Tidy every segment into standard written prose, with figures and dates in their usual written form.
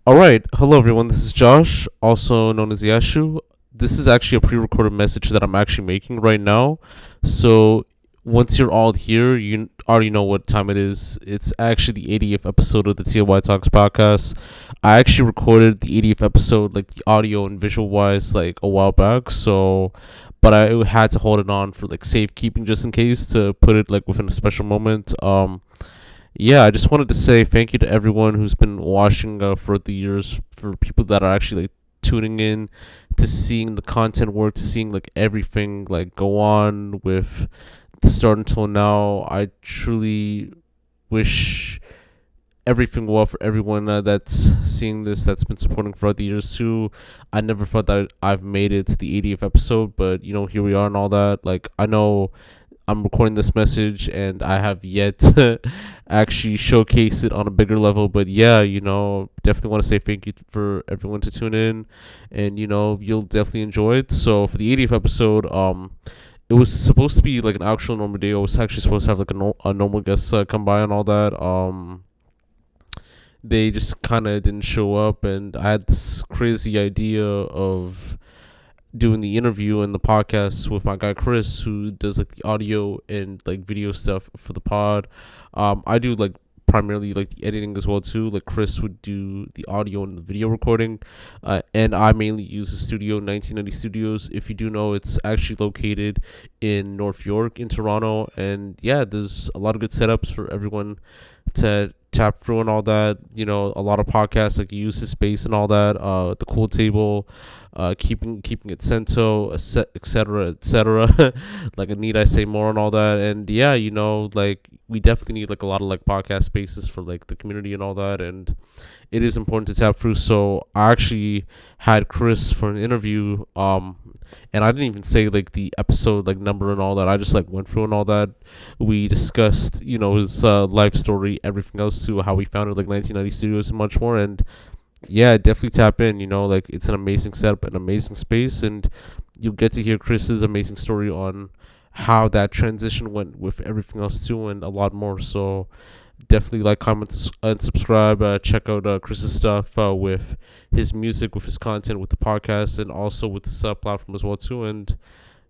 All right. Hello, everyone. This is Josh, also known as Yashu. This is actually a pre recorded message that I'm actually making right now. So, once you're all here, you already know what time it is. It's actually the 80th episode of the TLOY Talks podcast. I actually recorded the 80th episode, like the audio and visual wise, like a while back. So, but I had to hold it on for like safekeeping just in case to put it like within a special moment. Yeah, I just wanted to say thank you to everyone who's been watching for the years, for people that are actually like tuning in to seeing the content work, to seeing like everything like go on with the start until now. I truly wish everything well for everyone that's seeing this, that's been supporting throughout the years too. I never thought that I've made it to the 80th episode, but here we are and all that. Like, I know I'm recording this message and I have yet to actually showcase it on a bigger level. But yeah, definitely want to say thank you for everyone to tune in, and you'll definitely enjoy it. So for the 80th episode, it was supposed to be like an actual normal day. I was actually supposed to have like a normal guest come by and all that. They just kind of didn't show up, and I had this crazy idea of doing the interview and the podcast with my guy Chris, who does like the audio and like video stuff for the pod. I do like primarily like the editing as well too. Like Chris would do the audio and the video recording, and I mainly use the studio 1990 Studios. If you do know, it's actually located in North York in Toronto, and yeah, there's a lot of good setups for everyone to tap through and all that. A lot of podcasts like use the space and all that. The cool table, keeping it cento, etc., etc. Like, need I say more and all that? And yeah, like we definitely need like a lot of like podcast spaces for like the community and all that, and it is important to tap through. So I actually had Chris for an interview, and I didn't even say like the episode like number and all that. I just like went through and all that. We discussed his life story, everything else too, how we founded like 1990 Studios and much more. And yeah, definitely tap in. Like, it's an amazing setup, an amazing space, and you'll get to hear Chris's amazing story on how that transition went with everything else too, and a lot more. So definitely like, comment, and subscribe. Check out Chris's stuff with his music, with his content, with the podcast, and also with this platform as well too. And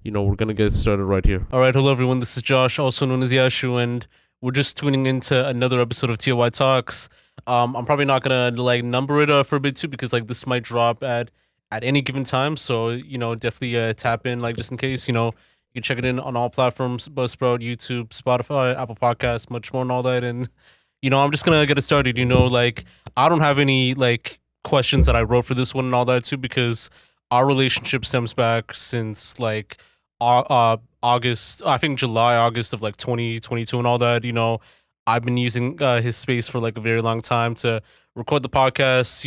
we're gonna get started right here. All right, hello everyone. This is Josh, also known as Yashu, and we're just tuning into another episode of TLOY Talks. I'm probably not gonna like number it for a bit too, because like this might drop at any given time. So definitely tap in, like, just in case. You can check it in on all platforms: Buzzsprout, YouTube, Spotify, Apple Podcasts, much more, and all that. And I'm just gonna get it started. Like, I don't have any like questions that I wrote for this one and all that too, because our relationship stems back since like August, I think July, August of like 2022 and all that. I've been using his space for like a very long time to record the podcast.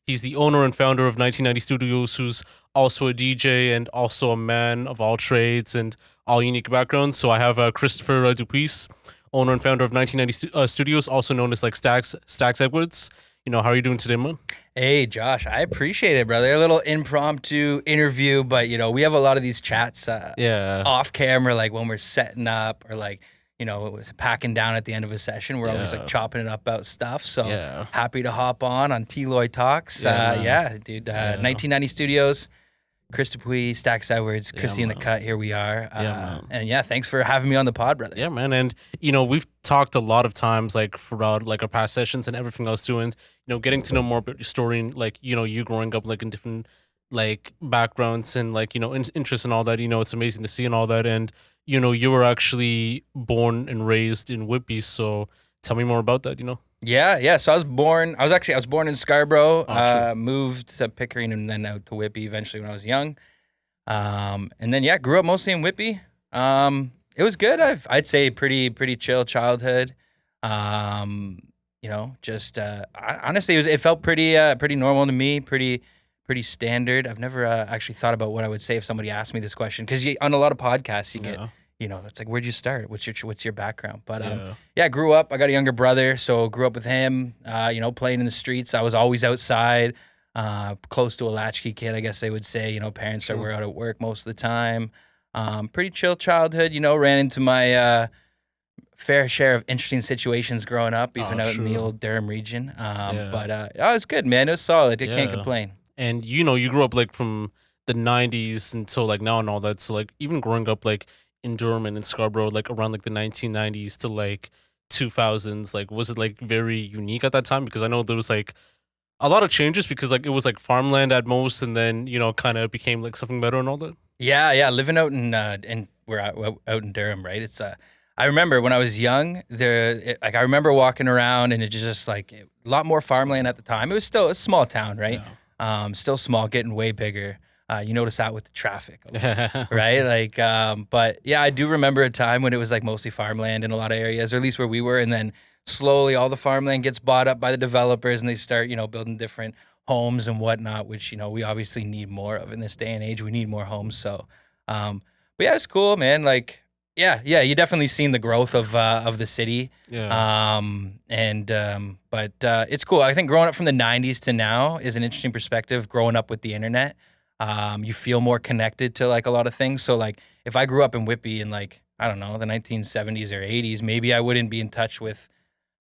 He's the owner and founder of 1990 Studios, who's also a DJ and also a man of all trades and all unique backgrounds. So I have Christopher Dupuis, owner and founder of 1990 Studios, also known as like Stacks Edwards. How are you doing today, man? Hey, Josh, I appreciate it, brother. A little impromptu interview, but we have a lot of these chats off camera, like when we're setting up or like packing down at the end of a session. We're always like chopping it up about stuff. So happy to hop on TLOY Talks. Dude. 1990 Studios, Chris Dupuis, Stacks Edwards, Christy in the cut. Here we are. And thanks for having me on the pod, brother. Yeah, man. And we've talked a lot of times like throughout like our past sessions and everything else too, and getting to know more about your story and like you growing up like in different like backgrounds and like interests and all that. It's amazing to see and all that. And you were actually born and raised in Whitby, so tell me more about that. Yeah. So I was born in Scarborough, moved to Pickering and then out to Whitby eventually when I was young. And then grew up mostly in Whitby. It was good. I'd say pretty chill childhood. Honestly, it felt pretty normal to me, pretty standard. I've never actually thought about what I would say if somebody asked me this question, because on a lot of podcasts you get that's like, where'd you start? What's your background? But I grew up. I got a younger brother, so grew up with him. Playing in the streets. I was always outside. Close to a latchkey kid, I guess they would say. Parents were out at work most of the time. Pretty chill childhood. Ran into my fair share of interesting situations growing up, even out in the old Durham region. But it was good, man. It was solid. I can't complain. And you grew up like from the 90s until like now and all that. So like even growing up like in Durham and in Scarborough, like around like the 1990s to like 2000s, like was it like very unique at that time? Because I know there was like a lot of changes because like it was like farmland at most, and then kind of became like something better and all that. Yeah, living out in we're out in Durham, right? It's I remember when I was young, I remember walking around and it just like a lot more farmland at the time. It was still a small town, right? Yeah. Still small, getting way bigger. You notice that with the traffic, right? Like, but yeah, I do remember a time when it was like mostly farmland in a lot of areas, or at least where we were, and then slowly all the farmland gets bought up by the developers and they start, building different homes and whatnot, which, we obviously need more of in this day and age. We need more homes. So, but yeah, it's cool, man. Like, yeah, you definitely seen the growth of the city. Yeah. But it's cool. I think growing up from the 90s to now is an interesting perspective, growing up with the internet. You feel more connected to like a lot of things. So like if I grew up in Whitby in like, I don't know, the 1970s or 80s, maybe I wouldn't be in touch with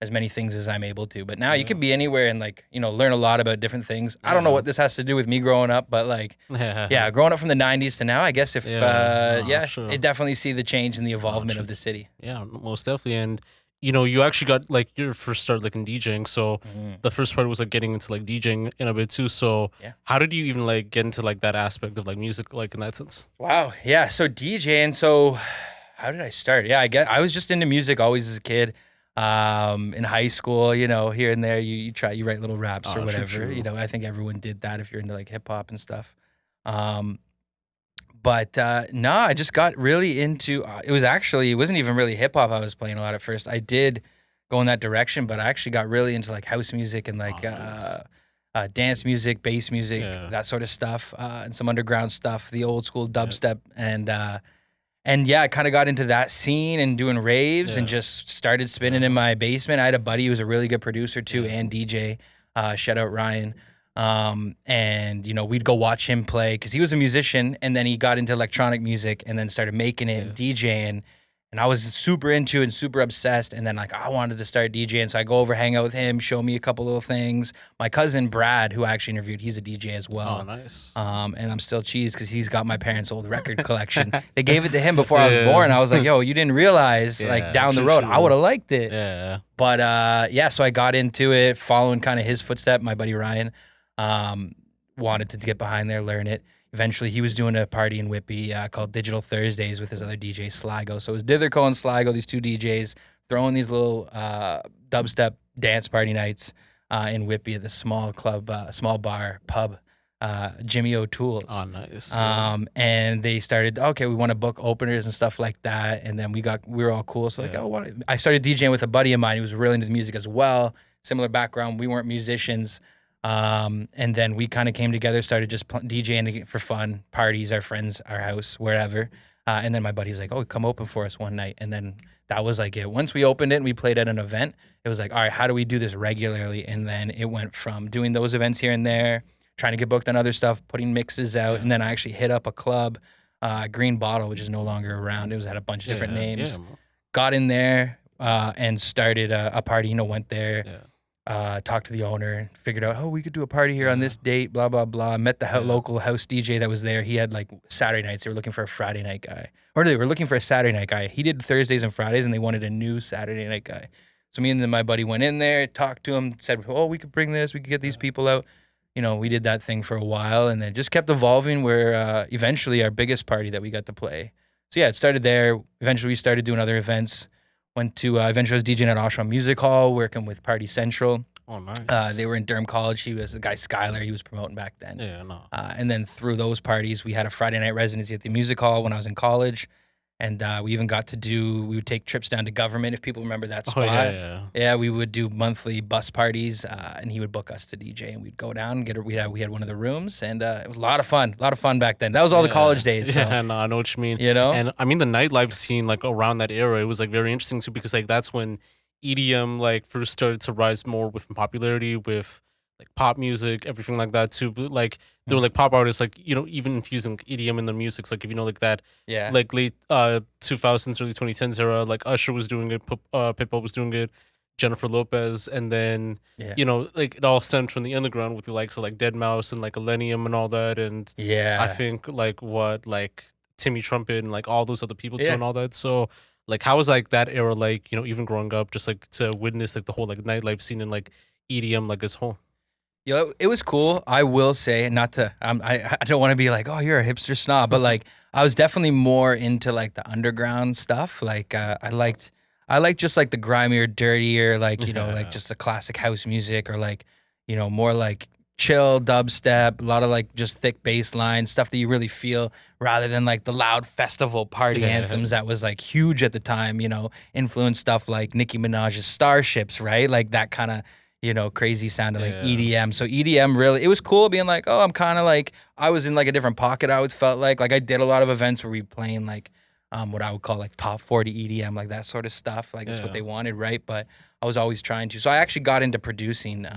as many things as I'm able to. But now you could be anywhere and like, learn a lot about different things. I don't know what this has to do with me growing up, but like, yeah, growing up from the 90s to now, I guess if, sure. It definitely see the change in the evolvement of the city. Yeah, most definitely. And, you actually got like your first start like in DJing. So the first part was like getting into like DJing in a bit too. So how did you even like get into like that aspect of like music, like in that sense? Wow. Yeah. So DJing. So how did I start? Yeah, I was just into music always as a kid. In high school, here and there, you write little raps or whatever. True. I think everyone did that if you're into like hip hop and stuff. But no, I just got really into. It wasn't even really hip hop I was playing a lot at first. I did go in that direction, but I actually got really into like house music and like dance music, bass music, that sort of stuff, and some underground stuff, the old school dubstep, and yeah, I kind of got into that scene and doing raves and just started spinning in my basement. I had a buddy who was a really good producer too and DJ. Shout out Ryan. And we'd go watch him play because he was a musician, and then he got into electronic music and then started making it and DJing. And I was super into it and super obsessed. And then like I wanted to start DJing. So I go over, hang out with him, show me a couple little things. My cousin Brad, who I actually interviewed, he's a DJ as well. Oh, nice. And I'm still cheesed because he's got my parents' old record collection. They gave it to him before I was born. I was like, yo, you didn't realize like down the road, I would have liked it. Yeah. But so I got into it, following kind of his footstep. My buddy Ryan wanted to get behind there, learn it. Eventually, he was doing a party in Whitby called Digital Thursdays with his other DJ, Sligo. So it was Ditherco and Sligo, these two DJs, throwing these little dubstep dance party nights in Whitby at the small club, small bar, pub, Jimmy O'Toole's. Oh, nice. And they started, okay, we want to book openers and stuff like that. And then we were all cool. So I started DJing with a buddy of mine who was really into the music as well. Similar background. We weren't musicians. And then we kind of came together, started just DJing for fun, parties, our friends, our house, wherever. And then my buddy's like, oh, come open for us one night. And then that was like it. Once we opened it and we played at an event, it was like, all right, how do we do this regularly? And then it went from doing those events here and there, trying to get booked on other stuff, putting mixes out. And then I actually hit up a club, Green Bottle, which is no longer around. It had a bunch of different names. Yeah. Got in there and started a party, went there. Yeah. Talked to the owner, figured out, we could do a party here on this date, blah, blah, blah. Met the local house DJ that was there. He had like Saturday nights. They were looking for a Friday night guy. Or they were looking for a Saturday night guy. He did Thursdays and Fridays, and they wanted a new Saturday night guy. So me and then my buddy went in there, talked to him, said, we could bring this. We could get these people out. We did that thing for a while, and then it just kept evolving where eventually our biggest party that we got to play. So yeah, it started there. Eventually we started doing other events. Went to, eventually I was DJing at Oshawa Music Hall, working with Party Central. Oh, nice. They were in Durham College. He was the guy, Skylar, he was promoting back then. Yeah, no. And then through those parties, we had a Friday night residency at the music hall when I was in college. And we even got to we would take trips down to Government, if people remember that spot. Oh, yeah, we would do monthly bus parties, and he would book us to DJ, and we'd go down, we had one of the rooms, and it was a lot of fun back then. That was all the college days. So, yeah, no, I know what you mean. And I mean, the nightlife scene, like around that era, it was like very interesting too, because like that's when EDM like first started to rise more with popularity with pop music, everything like that too. But like there were like pop artists, like even infusing EDM in their music. Like if like that, like late 2000s, early 2010s era, like Usher was doing it, Pitbull was doing it, Jennifer Lopez, and then like it all stemmed from the underground with the likes of like Dead Mouse and like Millennium and all that, and I think like Timmy Trumpet and like all those other people too and all that. So like how was like that era like even growing up, just like to witness like the whole like nightlife scene and like EDM like as whole. It was cool. I will say, not to, I don't want to be like, oh, you're a hipster snob, but like, I was definitely more into like the underground stuff. Like, I liked just like the grimier, dirtier, like, like just the classic house music, or like, more like chill dubstep, a lot of like just thick bass lines, stuff that you really feel, rather than like the loud festival party anthems that was like huge at the time, influenced stuff like Nicki Minaj's Starships, right? Like that kind of, crazy sound of like EDM. So EDM really, it was cool being like, oh, I'm kind of like, I was in like a different pocket. I always felt like I did a lot of events where we playing like what I would call like top 40 EDM, like that sort of stuff. Like that's what they wanted, right? But I was always trying to. So I actually got into producing,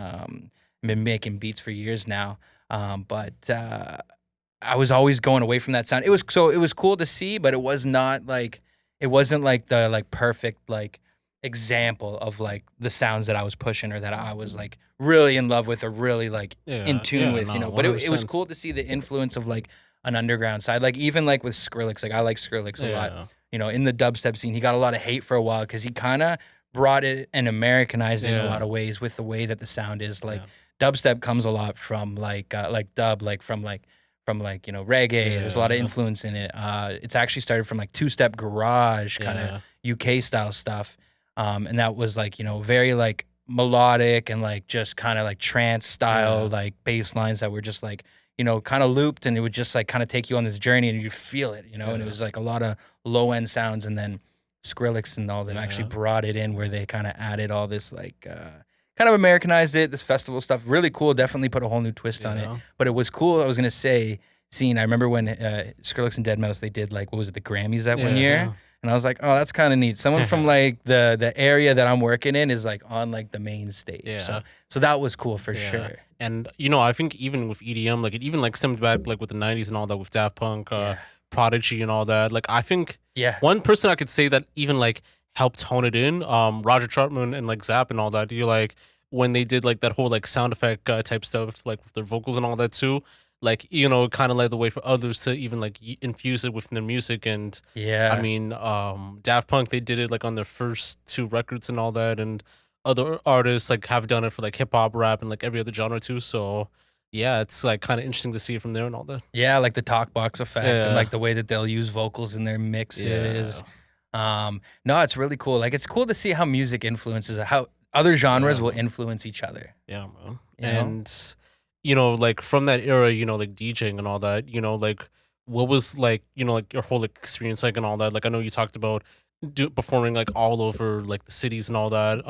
been making beats for years now. But I was always going away from that sound. It was cool to see, but it wasn't like the like perfect like example of like the sounds that I was pushing, or that I was like really in love with, or really like in tune with, but it was cool to see the influence of like an underground side. Like even like with Skrillex, like I like Skrillex a lot, in the dubstep scene. He got a lot of hate for a while because he kind of brought it and Americanized it in a lot of ways with the way that the sound is. Like dubstep comes a lot from like dub, like from reggae. There's a lot of influence in it. It's actually started from like two-step garage kind of UK style stuff. And that was like, very like melodic and like just kind of like trance style, like bass lines that were just like, kind of looped, and it would just like kind of take you on this journey and you feel it, and it was like a lot of low end sounds. And then Skrillex and all them actually brought it in where they kind of added all this like, kind of Americanized it, this festival stuff. Really cool. Definitely put a whole new twist on it. But it was cool. I was going to say, I remember when Skrillex and Dead Mouse, they did like, what was it, the Grammys that one year? And I was like, oh, that's kind of neat. Someone from like the area that I'm working in is like on like the main stage. So that was cool for sure. And I think even with EDM, like it even like stemmed back like with the 90s and all that, with Daft Punk, Prodigy and all that. Like I think one person I could say that even like helped tone it in, Roger Troutman and like Zapp and all that. You like when they did like that whole like sound effect type stuff, like with their vocals and all that too. Like kind of led the way for others to even like infuse it within their music. And I mean, Daft Punk, they did it like on their first 2 records and all that, and other artists like have done it for like hip hop, rap, and like every other genre too. So yeah, it's like kind of interesting to see it from there and all that. Yeah, like the talk box effect and like the way that they'll use vocals in their mixes. No, it's really cool. Like it's cool to see how music influences, how other genres will influence each other. Yeah, man. And like from that era, like DJing and all that, like what was like, like your whole experience like and all that? Like I know you talked about performing like all over like the cities and all that.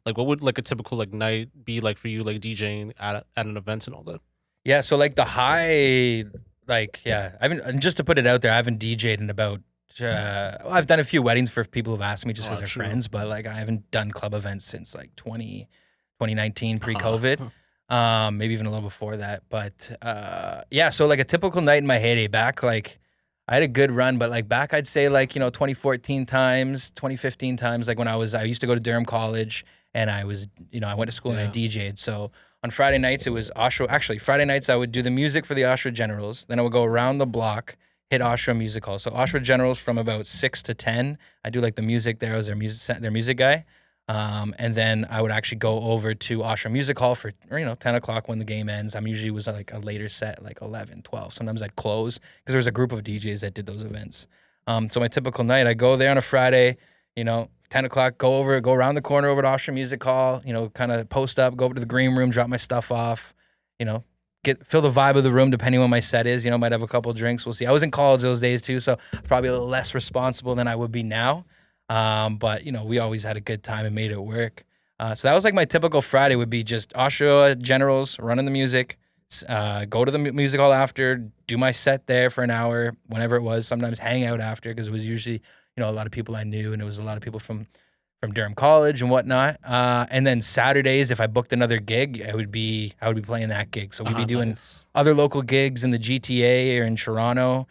Like what would like a typical like night be like for you, like DJing at an event and all that? Yeah, so like the high, like I haven't, just to put it out there, I haven't DJed in about. I've done a few weddings for people who've asked me just because they're friends, but like I haven't done club events since like 2019 pre-COVID. Maybe even a little before that. But so like a typical night in my heyday back, like I had a good run, but like back I'd say like, 2014 times, 2015 times, like when I used to go to Durham College, and I was, I went to school and I DJ'd. So on Friday nights it was Oshawa. Actually, Friday nights I would do the music for the Oshawa Generals. Then I would go around the block, hit Oshawa Music Hall. So Oshawa Generals from about 6 to 10. I do like the music there. I was their music guy. And then I would actually go over to Oshawa Music Hall for 10 o'clock when the game ends. I'm usually was like a later set, like 11, 12. Sometimes I'd close because there was a group of DJs that did those events. So my typical night, I go there on a Friday, 10 o'clock, go around the corner over to Oshawa Music Hall, kind of post up, go over to the green room, drop my stuff off, feel the vibe of the room depending on what my set is. Might have a couple drinks. We'll see. I was in college those days too, so probably a little less responsible than I would be now. But we always had a good time and made it work. So that was like my typical Friday would be just Oshawa Generals, running the music, go to the music hall after, do my set there for an hour, whenever it was. Sometimes hang out after because it was usually, a lot of people I knew, and it was a lot of people from from Durham College and whatnot. And then Saturdays, if I booked another gig, I would be playing that gig. So we'd be doing other local gigs in the GTA or in Toronto.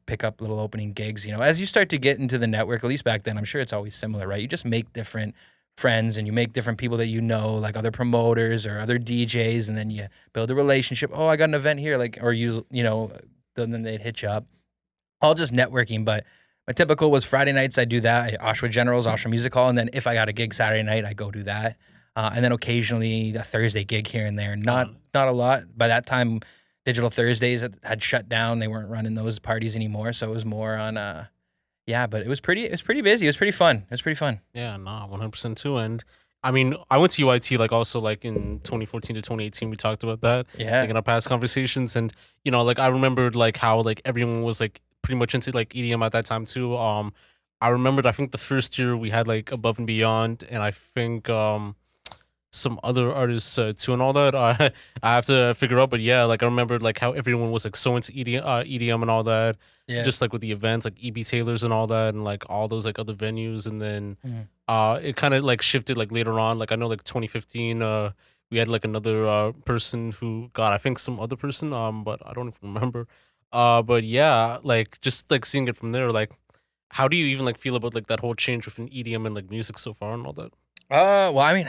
Pick up little opening gigs. You know, as you start to get into the network, at least back then, I'm sure it's always similar, right? You just make different friends and you make different people that you know, like other promoters or other DJs, and then you build a relationship. Oh, I got an event here, like, or you know, then they'd hit you up. All just networking, but my typical was Friday nights. I do that. Oshawa Generals, Oshawa Music Hall, and then if I got a gig Saturday night, I go do that. And then occasionally a Thursday gig here and there. Not a lot. By that time, Digital Thursdays had shut down. They weren't running those parties anymore, so it was more on yeah, but it was pretty busy. It was pretty fun. Yeah, 100% too. And I mean, I went to UIT like also like in 2014 to 2018. We talked about that. Yeah. Like in our past conversations, and you know, like I remembered like how like everyone was like pretty much into like EDM at that time too. I remembered I think the first year we had like Above and Beyond, and I think some other artists too and all that. I have to figure out, but yeah, like I remember like how everyone was like so into EDM and all that. Yeah. Just like with the events, like EB Taylor's and all that, and like all those like other venues, and then it kind of like shifted like later on. Like I know like 2015, we had like another person who got, I think some other person, but I don't even remember. But yeah, like just like seeing it from there, like how do you even like feel about like that whole change within EDM and like music so far and all that? Well, I mean,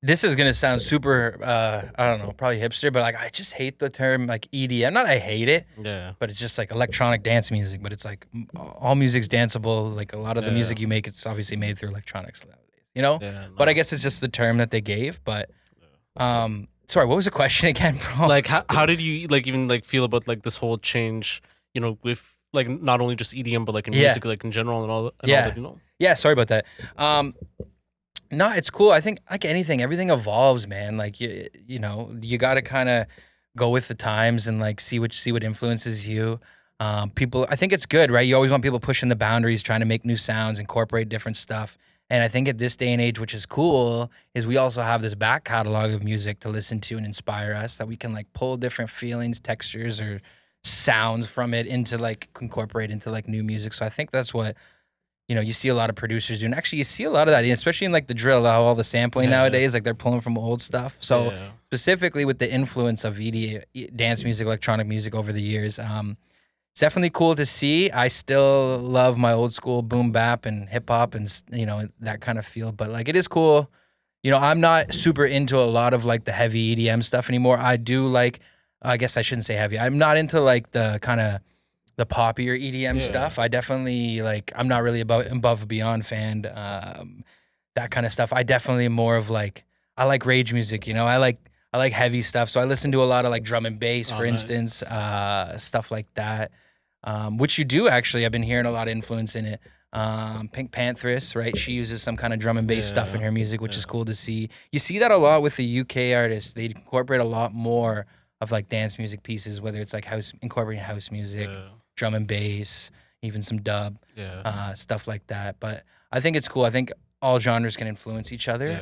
this is gonna sound super, I don't know, probably hipster, but like I just hate the term like EDM. Not I hate it, Yeah. but it's just like electronic dance music. But it's like all music's danceable. Like a lot of the music you make, it's obviously made through electronics nowadays, you know. Yeah, no. But I guess it's just the term that they gave. But sorry, what was the question again, bro? Like how did you like even like feel about like this whole change? You know, with like not only just EDM, but like in music, like in general and all that, you know. Yeah, sorry about that. No, it's cool. I think like anything, everything evolves, man. Like you know, you got to kind of go with the times and like see what influences you. People, I think it's good, right? You always want people pushing the boundaries, trying to make new sounds, incorporate different stuff. And I think at this day and age, which is cool, is we also have this back catalog of music to listen to and inspire us, that we can like pull different feelings, textures, or sounds from it into like incorporate into like new music. So I think that's what, you know, you see a lot of producers doing. Actually, you see a lot of that, especially in like the drill, how all the sampling nowadays, like they're pulling from old stuff. So specifically with the influence of dance music, electronic music over the years, it's definitely cool to see. I still love my old school boom bap and hip hop and, you know, that kind of feel. But like it is cool. You know, I'm not super into a lot of like the heavy EDM stuff anymore. I do like, I guess I shouldn't say heavy. I'm not into like the kind of the poppier EDM stuff. I definitely like, I'm not really above and beyond fan, that kind of stuff. I definitely am more of like, I like rage music, you know, I like heavy stuff. So I listen to a lot of like drum and bass, for instance, stuff like that. Which you do actually, I've been hearing a lot of influence in it. Pink Pantheress, right? She uses some kind of drum and bass stuff in her music, which is cool to see. You see that a lot with the UK artists. They incorporate a lot more of like dance music pieces, whether it's like incorporating house music, drum and bass, even some dub, stuff like that. But I think it's cool. I think all genres can influence each other.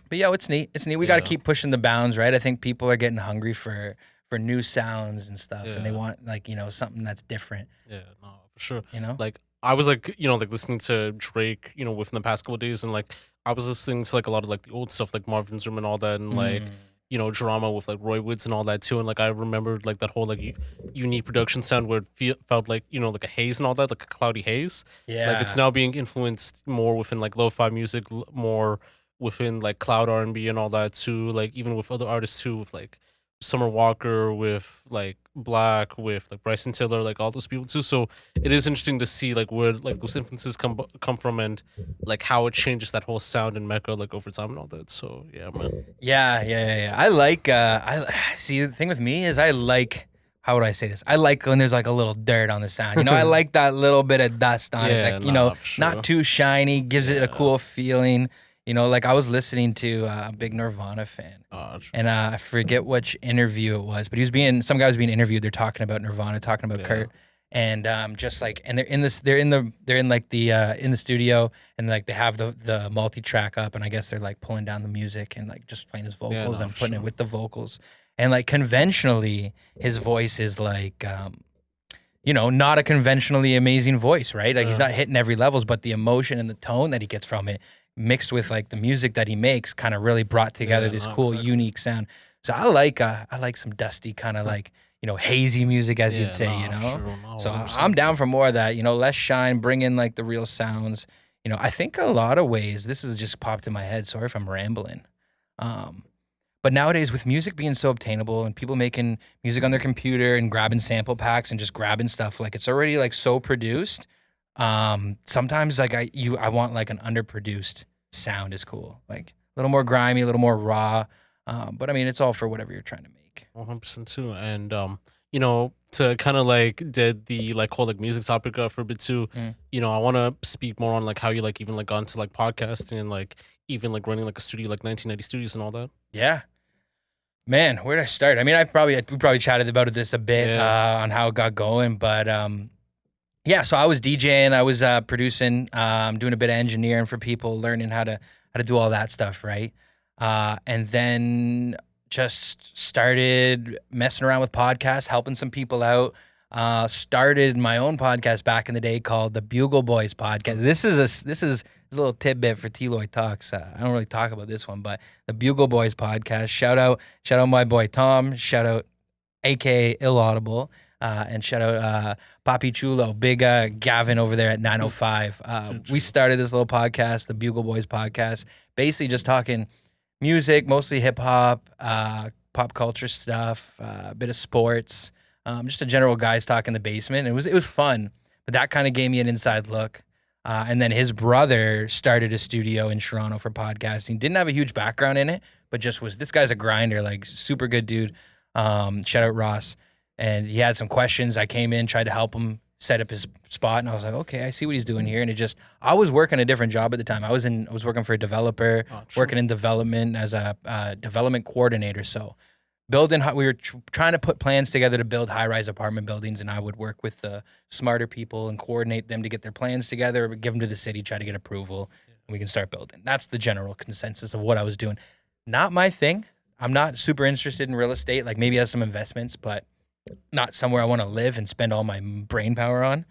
But yeah, it's neat. It's neat. We got to keep pushing the bounds, right? I think people are getting hungry for new sounds and stuff, and they want like, you know, something that's different. Yeah, no, for sure. You know, like I was like, you know, like listening to Drake, you know, within the past couple of days, and like I was listening to like a lot of like the old stuff, like Marvin's Room and all that, and like, you know, drama with like Roy Woods and all that too. And like I remembered like that whole like unique production sound where it felt like, you know, like a haze and all that, like a cloudy haze. Yeah, like it's now being influenced more within like lo-fi music, more within like cloud R&B and all that too. Like even with other artists too, with like Summer Walker, with like Black, with like Bryson Tiller, like all those people too. So it is interesting to see like where like those influences come from, and like how it changes that whole sound in Mecca like over time and all that. So yeah, man. Yeah. I like I see, the thing with me is I like, how would I say this? I like when there's like a little dirt on the sound. You know, I like that little bit of dust on it. Like, you know, not too shiny, gives it a cool feeling. You know, like I was listening to a big Nirvana fan, and I forget which interview it was, but some guy was being interviewed. They're talking about Nirvana, talking about Kurt, and just like, and they're in the studio, and like they have the multi-track up, and I guess they're like pulling down the music and like just playing his vocals and putting it with the vocals, and like conventionally his voice is like, not a conventionally amazing voice, right? Like he's not hitting every levels, but the emotion and the tone that he gets from it mixed with like the music that he makes kind of really brought together this cool, unique sound. So I like some dusty kind of like, hazy music, as you'd say, So I'm down for more of that, less shine, bring in like the real sounds. I think a lot of ways, this has just popped in my head. Sorry if I'm rambling. But nowadays with music being so obtainable and people making music on their computer and grabbing sample packs and just grabbing stuff, like it's already like so produced. Sometimes like I want like an underproduced sound is cool. Like a little more grimy, a little more raw. But I mean, it's all for whatever you're trying to make. 100% too. And, to kind of like did the like whole like music topic for a bit too, I want to speak more on like how you like even like got into like podcasting and like even like running like a studio, like 1990 Studios and all that. Yeah. Man, where did I start? I mean, we probably chatted about this a bit on how it got going, but so I was DJing, I was producing, doing a bit of engineering for people, learning how to do all that stuff, right? And then just started messing around with podcasts, helping some people out. Started my own podcast back in the day called the Bugle Boys Podcast. This is a little tidbit for TLOY Talks. I don't really talk about this one, but the Bugle Boys Podcast. Shout out my boy Tom. Shout out aka Illaudible. And shout out Papi Chulo, big Gavin over there at 905. We started this little podcast, the Bugle Boys Podcast, basically just talking music, mostly hip hop, pop culture stuff, a bit of sports, just a general guys talk in the basement. It was fun, but that kind of gave me an inside look. And then his brother started a studio in Toronto for podcasting. Didn't have a huge background in it, but this guy's a grinder, like super good dude. Shout out Ross. And he had some questions. I came in, tried to help him set up his spot, and I was like, okay, I see what he's doing here. And I was working a different job at the time. I was working for a developer, working in development as a development coordinator. So we were trying to put plans together to build high-rise apartment buildings, and I would work with the smarter people and coordinate them to get their plans together, give them to the city, try to get approval, and we can start building. That's the general consensus of what I was doing. Not my thing. I'm not super interested in real estate, like maybe has some investments, but not somewhere I want to live and spend all my brain power on.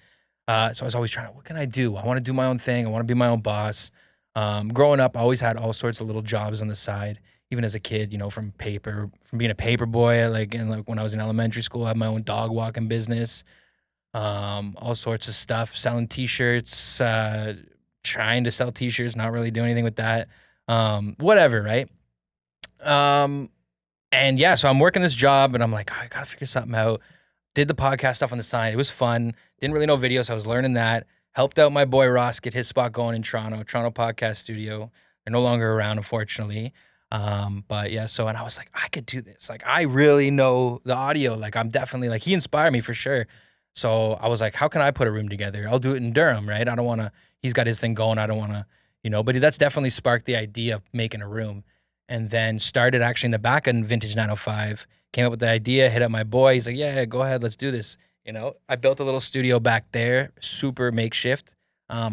So I was always trying to, what can I do? I want to do my own thing. I want to be my own boss. Growing up, I always had all sorts of little jobs on the side. Even as a kid, from being a paper boy, when I was in elementary school, I had my own dog walking business, all sorts of stuff, selling T-shirts, trying to sell T-shirts, not really doing anything with that, whatever, right? And yeah, so I'm working this job, and I'm like, I gotta figure something out. Did the podcast stuff on the side. It was fun. Didn't really know video, so I was learning that. Helped out my boy Ross get his spot going in Toronto Podcast Studio. They're no longer around, unfortunately. But yeah, and I was like, I could do this. Like, I really know the audio. Like, I'm definitely, like, he inspired me for sure. So I was like, how can I put a room together? I'll do it in Durham, right? I don't want to, he's got his thing going. I don't want to, but that's definitely sparked the idea of making a room. And then started actually in the back of Vintage 905, came up with the idea, hit up my boy. He's like, yeah, go ahead, let's do this. I built a little studio back there, super makeshift.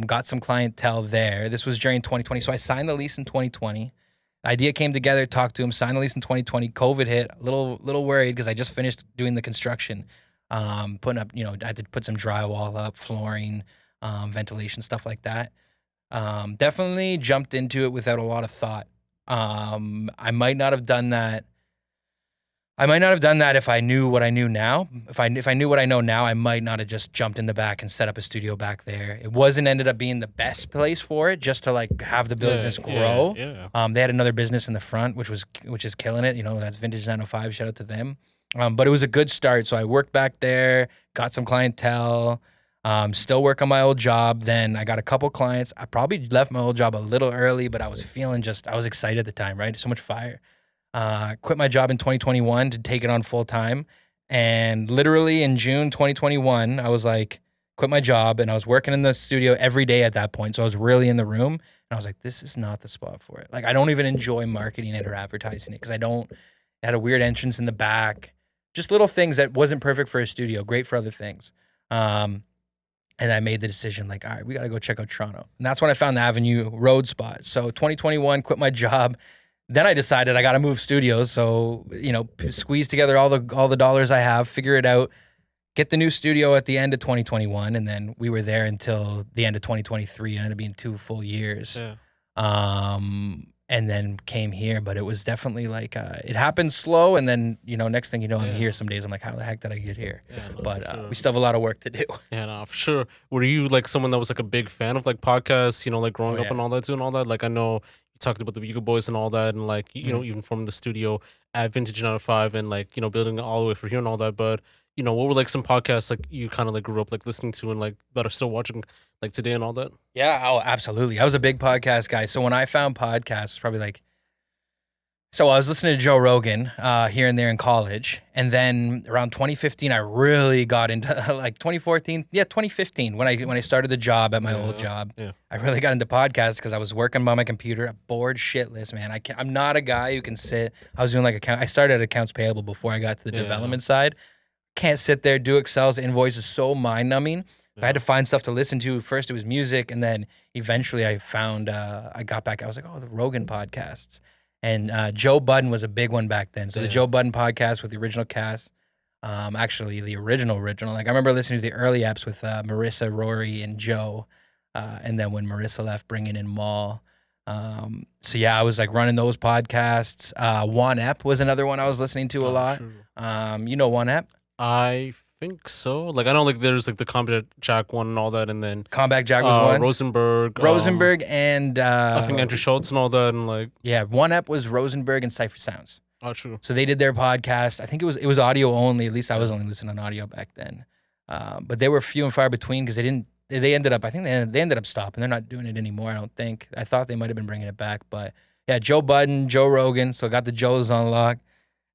Got some clientele there. This was during 2020. So I signed the lease in 2020. The idea came together, talked to him, signed the lease in 2020. COVID hit, a little worried because I just finished doing the construction. Putting up, I had to put some drywall up, flooring, ventilation, stuff like that. Definitely jumped into it without a lot of thought. I might not have done that. If I knew what I knew now. If I knew what I know now, I might not have just jumped in the back and set up a studio back there. It ended up being the best place for it, just to like have the business grow. Yeah. They had another business in the front, which is killing it. That's Vintage 905. Shout out to them. But it was a good start. So I worked back there, got some clientele. Still work on my old job. Then I got a couple clients. I probably left my old job a little early, but I was I was excited at the time, right? So much fire. Quit my job in 2021 to take it on full time. And literally in June 2021, I was like, quit my job, and I was working in the studio every day at that point. So I was really in the room, and I was like, this is not the spot for it. Like, I don't even enjoy marketing it or advertising it because it had a weird entrance in the back. Just little things that wasn't perfect for a studio, great for other things. And I made the decision, like, all right, we got to go check out Toronto. And that's when I found the Avenue Road spot. So 2021, quit my job. Then I decided I got to move studios. So, squeeze together all the dollars I have, figure it out, get the new studio at the end of 2021, and then we were there until the end of 2023. It ended up being 2 full years. Yeah. And then came here, but it was definitely like it happened slow, and then next thing you know, I'm here. Some days I'm like, how the heck did I get here? Yeah, no, but we still have a lot of work to do. Yeah, no, for sure. Were you like someone that was like a big fan of like podcasts? Like growing up and all that too, and all that. Like I know you talked about the Beagle Boys and all that, and like even from the studio at Vintage 905, and like building it all the way for here and all that. But what were like some podcasts like you kind of like grew up like listening to and like that are still watching like today and all that? Yeah, oh, absolutely. I was a big podcast guy. So when I found podcasts, probably like, so I was listening to Joe Rogan here and there in college. And then around 2015, I really got into like 2015, when I started the job at my old job. Yeah. I really got into podcasts because I was working by my computer, bored shitless, man. I'm not a guy who can sit. I was doing like I started at accounts payable before I got to the development side. Can't sit there, do Excel's invoices, so mind numbing. I had to find stuff to listen to. First it was music, and then eventually I found, I got back, I was like, oh, the Rogan podcasts. And Joe Budden was a big one back then. So the Joe Budden podcast with the original cast, actually the original. Like I remember listening to the early apps with Marissa, Rory, and Joe. And then when Marissa left, bringing in Maul. So yeah, I was like running those podcasts. One Ep was another one I was listening to a lot. Sure. One Ep? I think so. Like I know, like there's like the Combat Jack one and all that, and then Combat Jack was one. Rosenberg, and I think Andrew Schultz and all that, and like One Ep was Rosenberg and Cypher Sounds. Oh, true. So they did their podcast. I think it was audio only. At least I was only listening on audio back then. But they were few and far between because they ended up. I think they ended up stopping. They're not doing it anymore. I don't think. I thought they might have been bringing it back, but yeah, Joe Budden, Joe Rogan. So got the Joes on lock,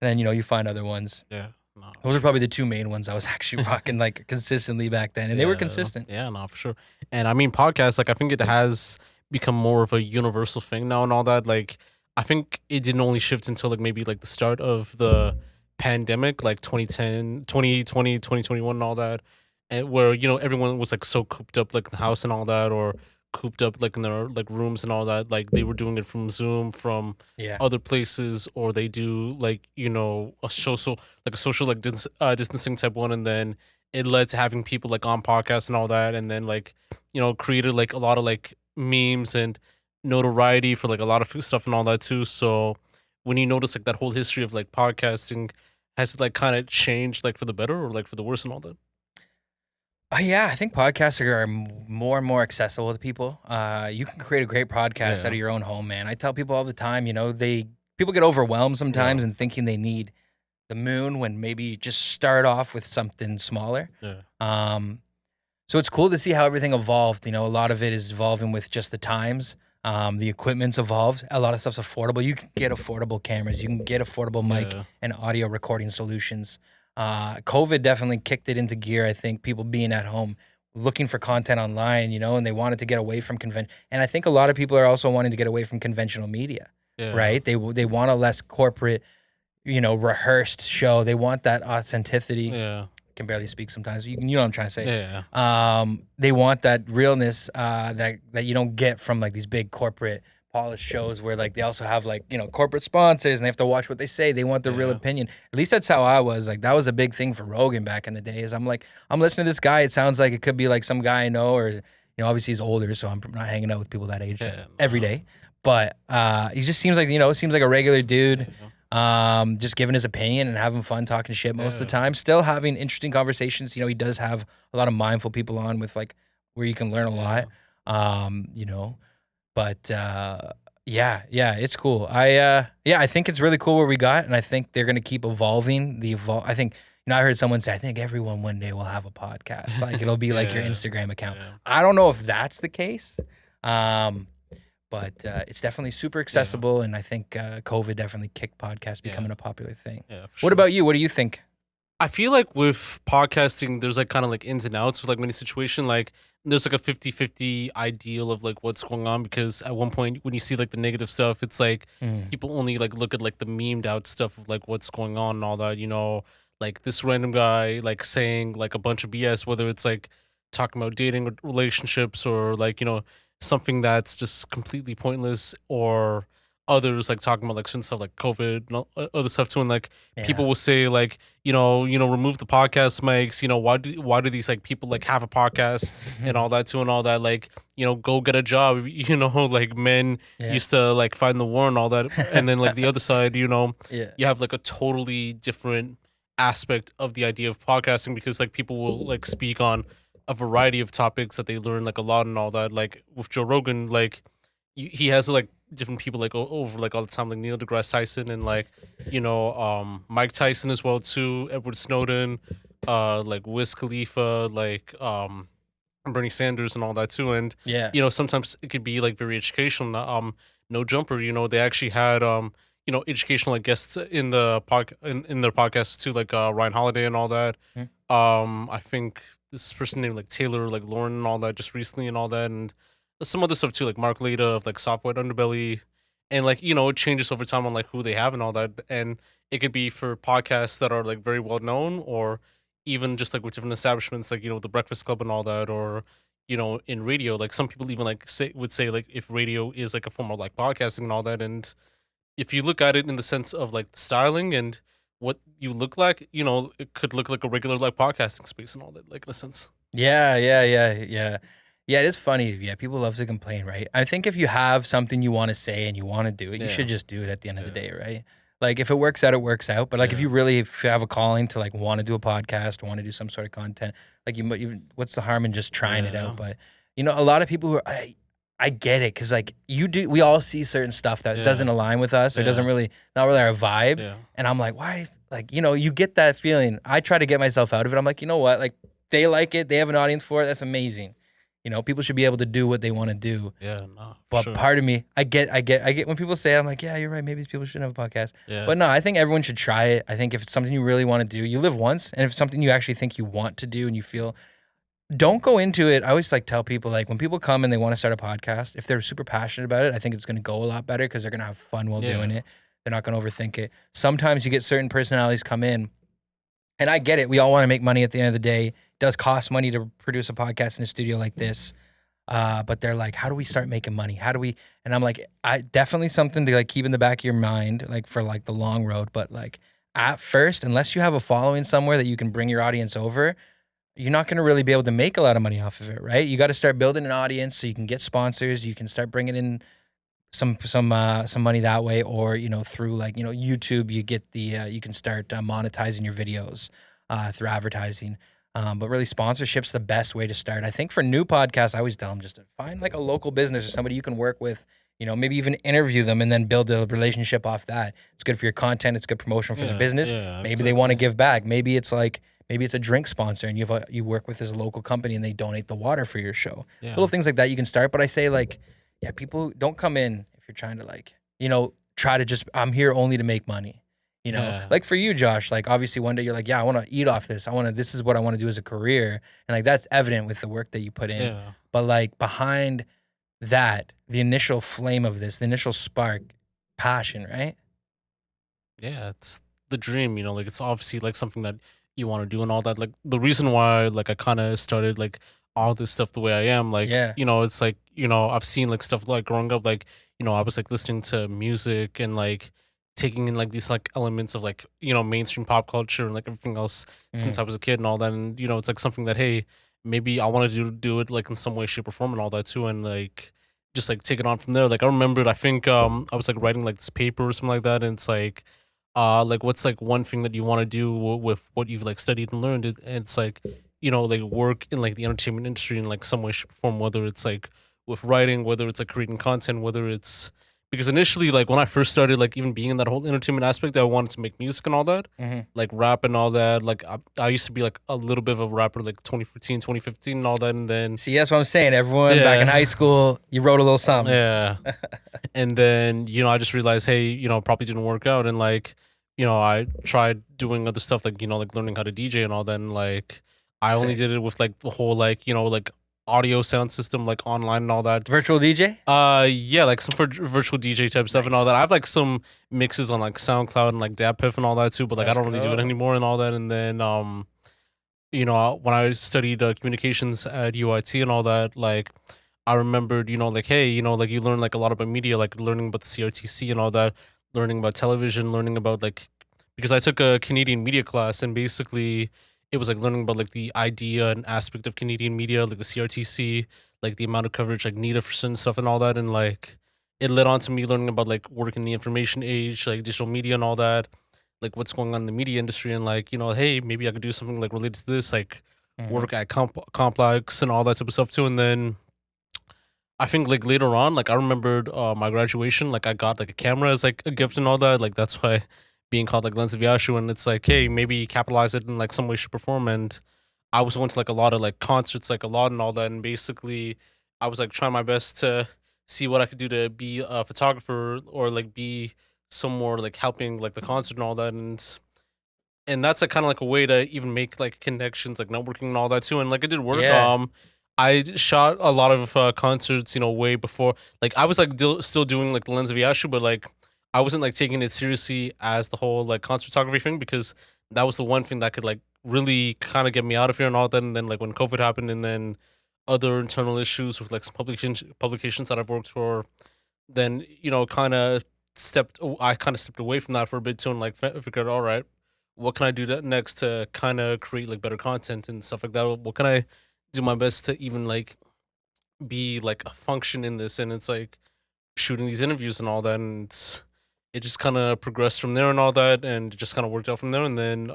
and then you find other ones. Yeah. No, those are probably the two main ones I was actually rocking like consistently back then, and they were consistent. Yeah, no, for sure. And I mean, podcasts, like I think it has become more of a universal thing now and all that. Like I think it didn't only shift until like maybe like the start of the pandemic, like 2010, 2020, 2021 and all that, and where everyone was like so cooped up like in the house and all that, or cooped up like in their like rooms and all that. Like they were doing it from Zoom, from other places, or they do like a social like distancing type one, and then it led to having people like on podcasts and all that, and then like created like a lot of like memes and notoriety for like a lot of stuff and all that too. So when you notice like that whole history of like podcasting, has it like kind of changed like for the better or like for the worse and all that? Yeah, I think podcasts are more and more accessible to people. You can create a great podcast out of your own home, man. I tell people all the time, people get overwhelmed sometimes and thinking they need the moon when maybe you just start off with something smaller. Yeah. So it's cool to see how everything evolved. A lot of it is evolving with just the times. The equipment's evolved. A lot of stuff's affordable. You can get affordable cameras. You can get affordable mic and audio recording solutions. COVID definitely kicked it into gear. I think people being at home, looking for content online, and they wanted to get away from convention. And I think a lot of people are also wanting to get away from conventional media, right? They want a less corporate, rehearsed show. They want that authenticity. Yeah. I can barely speak sometimes. You know what I'm trying to say. Yeah. They want that realness that you don't get from like these big corporate polished shows where like they also have like corporate sponsors and they have to watch what they say. They want the real opinion. At least that's how I was. Like that was a big thing for Rogan back in the days. I'm like, I'm listening to this guy. It sounds like it could be like some guy I know, or obviously he's older, so I'm not hanging out with people that age every day. But he just seems like a regular dude. Just giving his opinion and having fun talking shit most of the time. Still having interesting conversations. He does have a lot of mindful people on with like where you can learn a lot. But it's cool. I think it's really cool where we got, and I think they're gonna keep evolving. I think I heard someone say, I think everyone one day will have a podcast. Like it'll be like your Instagram account. Yeah. I don't know if that's the case, but it's definitely super accessible, and I think COVID definitely kicked podcasts becoming a popular thing. Yeah, for sure. What about you? What do you think? I feel like with podcasting, there's like kind of like ins and outs with like many situations. Like there's like a 50-50 ideal of like what's going on, because at one point when you see like the negative stuff, it's like people only like look at like the memed out stuff of like what's going on and all that, like this random guy like saying like a bunch of BS, whether it's like talking about dating relationships or like, something that's just completely pointless, or others like talking about like certain stuff like COVID and other stuff too, and like people will say like remove the podcast mics. Why do these like people like have a podcast and all that too and all that, like go get a job. Like men used to like fight in the war and all that, and then like the other side, you have like a totally different aspect of the idea of podcasting, because like people will like speak on a variety of topics that they learn like a lot and all that. Like with Joe Rogan, like he has like different people like over like all the time, like Neil deGrasse Tyson and like Mike Tyson as well too, Edward Snowden, like Wiz Khalifa, like Bernie Sanders and all that too. And sometimes it could be like very educational. No Jumper, they actually had educational like guests in the in their podcasts too, like Ryan Holiday and all that. I think this person named like Taylor like Lauren and all that just recently and all that, and some other stuff too, like Mark Leda of like Soft White Underbelly, and like it changes over time on like who they have and all that, and it could be for podcasts that are like very well known, or even just like with different establishments, like the Breakfast Club and all that, or in radio, like some people even like would say like if radio is like a form of like podcasting and all that, and if you look at it in the sense of like styling and what you look like, it could look like a regular like podcasting space and all that, like in a sense. Yeah, it is funny. Yeah, people love to complain, right? I think if you have something you want to say and you want to do it, you should just do it at the end of the day, right? Like if it works out, it works out. But like if you really have a calling to like want to do a podcast, want to do some sort of content, like you what's the harm in just trying it out? But a lot of people who I get it, because like we all see certain stuff that doesn't align with us or doesn't really not really our vibe, and I'm like, why? Like you get that feeling. I try to get myself out of it. I'm like, you know what? Like they like it, they have an audience for it. That's amazing. People should be able to do what they want to do. Yeah, no. But part of me, I get when people say it, I'm like, yeah, you're right. Maybe people shouldn't have a podcast. Yeah. But no, I think everyone should try it. I think if it's something you really want to do, you live once, and if it's something you actually think you want to do and you feel, don't go into it. I always like tell people, like when people come and they want to start a podcast, if they're super passionate about it, I think it's going to go a lot better because they're going to have fun while doing it. They're not going to overthink it. Sometimes you get certain personalities come in, and I get it. We all want to make money at the end of the day. It does cost money to produce a podcast in a studio like this. But they're like, how do we start making money? How do we? And I'm like, definitely something to like keep in the back of your mind, like for like the long road. But like at first, unless you have a following somewhere that you can bring your audience over, you're not going to really be able to make a lot of money off of it, right? You got to start building an audience so you can get sponsors. You can start bringing in some money that way, or through like YouTube, you get the you can start monetizing your videos through advertising. But really, sponsorship's the best way to start. I think for new podcasts, I always tell them just to find like a local business or somebody you can work with, maybe even interview them and then build a relationship off that. It's good for your content. It's good promotion for the business. Yeah, maybe they want to give back. Maybe it's a drink sponsor and you work with this local company and they donate the water for your show. Yeah. Little things like that you can start. But I say people don't come in if you're trying to try to just, I'm here only to make money. Like for you, Josh, like obviously one day you're like, yeah, I want to eat off this. This is what I want to do as a career. And like, that's evident with the work that you put in. Yeah. But like behind that, the initial flame of this, the initial spark, passion, right? Yeah. It's the dream, like it's obviously like something that you want to do and all that. Like the reason why, like I kind of started like all this stuff the way I am, like, it's like, I've seen like stuff like growing up, like, I was like listening to music and like taking in like these like elements of like mainstream pop culture and like everything else since I was a kid and all that, and it's like something that, hey, maybe I want to do it like in some way, shape, or form and all that too, and like just like take it on from there. Like I remembered, I think I was like writing like this paper or something like that, and it's like what's like one thing that you want to do with what you've like studied and learned, and it's like like work in like the entertainment industry in like some way, shape, or form, whether it's like with writing, whether it's like creating content, whether it's because initially, like when I first started, like even being in that whole entertainment aspect, I wanted to make music and all that, like rap and all that. Like I used to be like a little bit of a rapper, like 2014, 2015 and all that. And then see, that's what I'm saying. Everyone back in high school, you wrote a little something. Yeah. And then I just realized, hey, probably didn't work out, and like I tried doing other stuff, like like learning how to DJ and all that. And like I only did it with like the whole like like audio sound system, like online and all that. Virtual DJ? Yeah, like some virtual DJ type stuff and all that. I have like some mixes on like SoundCloud and like DatPiff and all that too, but like I don't really do it anymore and all that. And then when I studied communications at UIT and all that, like I remembered, like, hey, like you learn like a lot about media, like learning about the CRTC and all that, learning about television, learning about like, because I took a Canadian media class and basically it was like learning about like the idea and aspect of Canadian media, like the CRTC, like the amount of coverage like needed for certain stuff and all that. And like it led on to me learning about like work in the information age, like digital media and all that, like what's going on in the media industry and like, hey, maybe I could do something like related to this, like work at Complex and all that type of stuff too. And then I think like later on, like I remembered my graduation, like I got like a camera as like a gift and all that. Like that's why being called like Lens of Yashu, and it's like, hey, maybe capitalize it in like some way, shape, or form. And I was going to like a lot of like concerts, like a lot and all that. And basically, I was like trying my best to see what I could do to be a photographer or like be some more like helping like the concert and all that. And that's like kind of like a way to even make like connections, like networking and all that too. And like it did work. Yeah. I shot a lot of concerts, way before. Like I was like still doing like the Lens of Yashu, but like I wasn't like taking it seriously as the whole like concert photography thing, because that was the one thing that could like really kind of get me out of here and all that. And then like when COVID happened, and then other internal issues with like some publications that I've worked for, then I kind of stepped away from that for a bit too, and like figured, all right, what can I do next to kind of create like better content and stuff like that? What can I do my best to even like be like a function in this? And it's like shooting these interviews and all that, and it just kind of progressed from there and all that, and it just kind of worked out from there. And then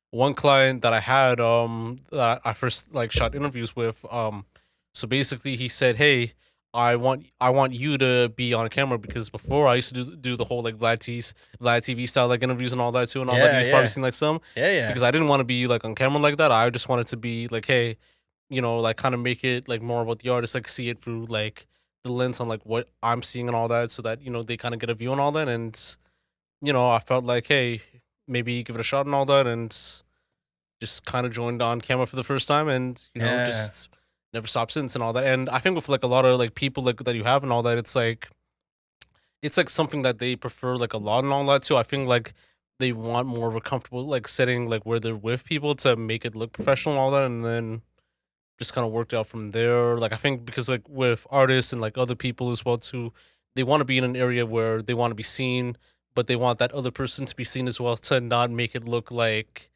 one client that I had that I first like shot interviews with, so basically he said, hey, I want you to be on camera, because before I used to do the whole like Vlad TV style like interviews and all that too, and all that. You've probably seen like some. Yeah. Because I didn't want to be like on camera like that. I just wanted to be like, hey, like kind of make it like more about the artist, like see it through like the lens on like what I'm seeing and all that, so that they kind of get a view and all that. And I felt like, hey, maybe give it a shot and all that, and just kind of joined on camera for the first time, and just never stopped since and all that. And I think with like a lot of like people like that you have and all that, it's like something that they prefer like a lot and all that too. I think like they want more of a comfortable like setting, like where they're with people, to make it look professional and all that. And then just kind of worked out from there. Like I think because like with artists and like other people as well too, they want to be in an area where they want to be seen, but they want that other person to be seen as well, to not make it look like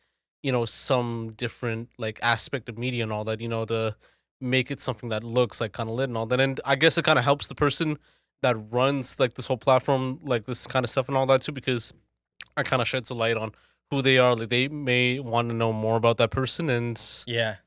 some different like aspect of media and all that, to make it something that looks like kind of lit and all that. And I guess it kind of helps the person that runs like this whole platform, like this kind of stuff and all that too, because I kind of sheds a light on who they are. Like they may want to know more about that person. And yeah,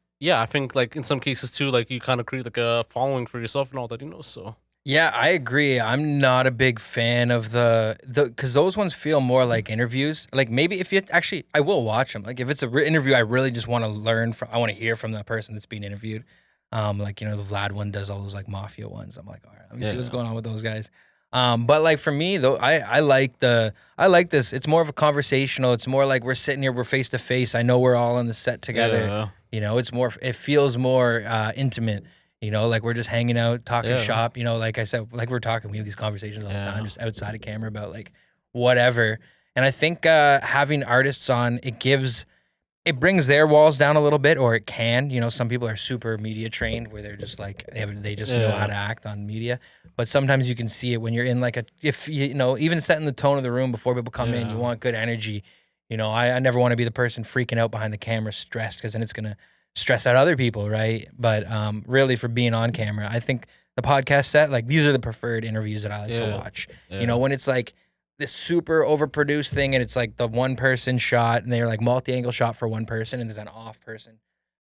I think like in some cases too, like you kind of create like a following for yourself and all that, so. Yeah, I agree. I'm not a big fan of the because those ones feel more like interviews. Like maybe if you actually, I will watch them. Like if it's a interview, I really just want to learn from. I want to hear from the person that's being interviewed. Like the Vlad one does all those like mafia ones. I'm like, all right, let me see what's going on with those guys. But like for me though, I like this. It's more of a conversational. It's more like we're sitting here, we're face to face. I know we're all on the set together. Yeah. It feels more intimate. Like we're just hanging out, talking shop. Like I said, like we're talking, we have these conversations all the time, just outside of camera about like whatever. And I think having artists on, it brings their walls down a little bit, or it can. Some people are super media trained, where they're just like they just know how to act on media. But sometimes you can see it when you're in like even setting the tone of the room before people come in. You want good energy. I never want to be the person freaking out behind the camera, stressed, because then it's gonna stress out other people, right? But really, for being on camera, I think the podcast set, like these are the preferred interviews that I like to watch. When it's like this super overproduced thing, and it's like the one person shot, and they're like multi-angle shot for one person, and there's an off person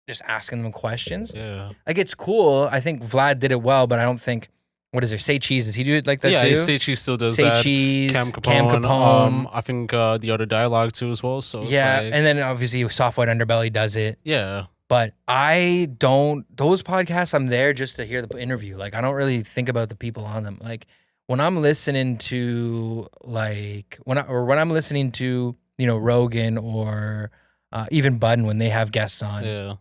just asking them questions. Like it's cool. I think Vlad did it well, but I don't think. What is there? Say Cheese. Does he do it like that too? Yeah, Say Cheese still does Say that. Cheese. Cam Capone. I think the other dialogue too as well. So it's and then obviously Soft White Underbelly does it. Yeah. But those podcasts, I'm there just to hear the interview. Like, I don't really think about the people on them. Like, when I'm listening to, when I'm listening to, Rogan or even Budden, when they have guests on,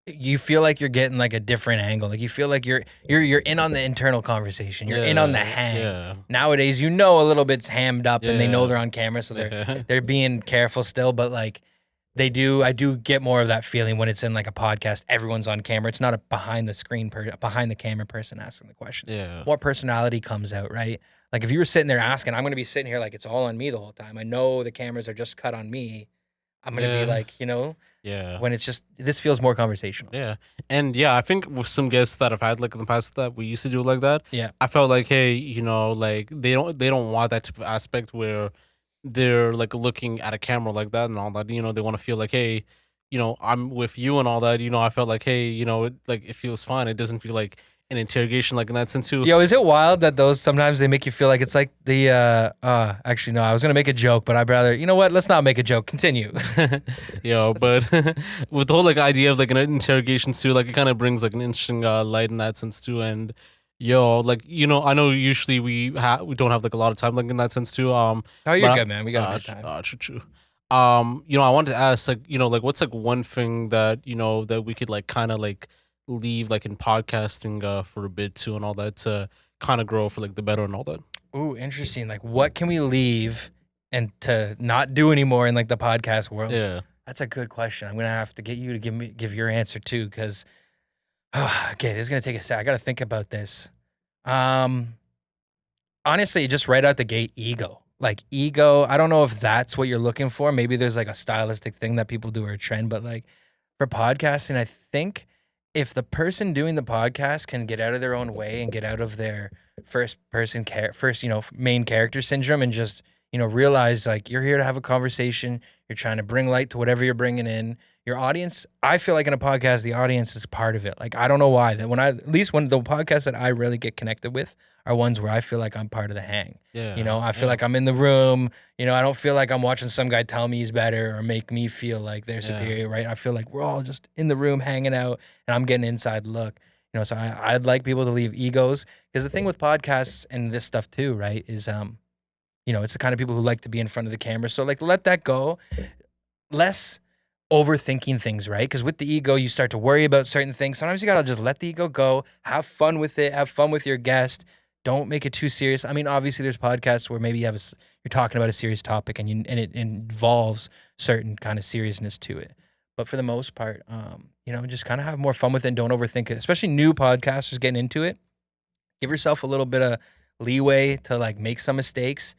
you feel like you're getting like a different angle. Like you feel like you're in on the internal conversation. You're in on the hang. Nowadays, a little bit's hammed up, and they know they're on camera, so they're being careful still. But like, I do get more of that feeling when it's in like a podcast. Everyone's on camera. It's not a behind the screen, behind the camera person asking the questions. Yeah. More personality comes out, right? Like if you were sitting there asking, I'm going to be sitting here like it's all on me the whole time. I know the cameras are just cut on me. I'm going to be like, when it's just, this feels more conversational. Yeah. And yeah, I think with some guests that I've had like in the past that we used to do like that, Yeah. I felt like, hey, like they don't want that type of aspect where they're like looking at a camera like that and all that. They want to feel like, hey, I'm with you and all that. I felt like, hey, it feels fine. It doesn't feel like an interrogation, like in that sense too. Yo, is it wild that those sometimes they make you feel like it's like the actually no, I was gonna make a joke, but I'd rather, you know what, let's not make a joke. Continue. But with the whole like idea of like an interrogation too, like it kind of brings like an interesting light in that sense too. And like I know usually we don't have like a lot of time like in that sense too. Oh, you're good, man. We got a bit of time. True. I wanted to ask like like what's like one thing that that we could like kind of like leave like in podcasting for a bit too and all that to kind of grow for like the better and all that. Ooh, interesting. Like what can we leave and to not do anymore in like the podcast world? Yeah, that's a good question. I'm gonna have to get you to give your answer too, because okay, this is gonna take a sec. I gotta think about this. Honestly, just right out the gate, ego. Like ego, I don't know if that's what you're looking for. Maybe there's like a stylistic thing that people do or a trend, but like for podcasting, I think if the person doing the podcast can get out of their own way and get out of their first main character syndrome and just realize like you're here to have a conversation, you're trying to bring light to whatever you're bringing in. Your audience, I feel like in a podcast, the audience is part of it. Like I don't know why that at least when the podcasts that I really get connected with are ones where I feel like I'm part of the hang. Yeah, I feel like I'm in the room. I don't feel like I'm watching some guy tell me he's better or make me feel like they're superior, right? I feel like we're all just in the room hanging out and I'm getting an inside look. So I'd like people to leave egos, because the thing with podcasts and this stuff too, right, is it's the kind of people who like to be in front of the camera. So like let that go. Less overthinking things, right? Because with the ego, you start to worry about certain things. Sometimes you gotta just let the ego go, have fun with it, have fun with your guest. Don't make it too serious. I mean, obviously, there's podcasts where maybe you're talking about a serious topic and it involves certain kind of seriousness to it. But for the most part, just kind of have more fun with it and don't overthink it. Especially new podcasters getting into it. Give yourself a little bit of leeway to like make some mistakes.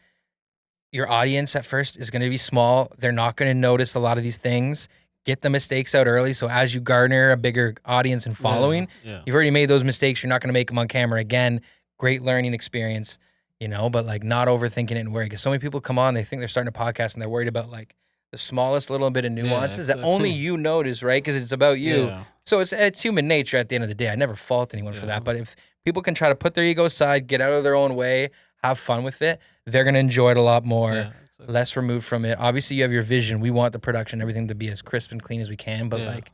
Your audience at first is going to be small. They're not going to notice a lot of these things. Get the mistakes out early. So as you garner a bigger audience and following, you've already made those mistakes. You're not going to make them on camera again. Great learning experience, but like not overthinking it and worrying. Because so many people come on, they think they're starting a podcast and they're worried about like the smallest little bit of nuances that only you notice, right? Because it's about you. Yeah. So it's human nature at the end of the day. I never fault anyone for that. But if people can try to put their ego aside, get out of their own way, have fun with it, they're going to enjoy it a lot more. Yeah. Less removed from it. Obviously, you have your vision. We want the production, everything to be as crisp and clean as we can. But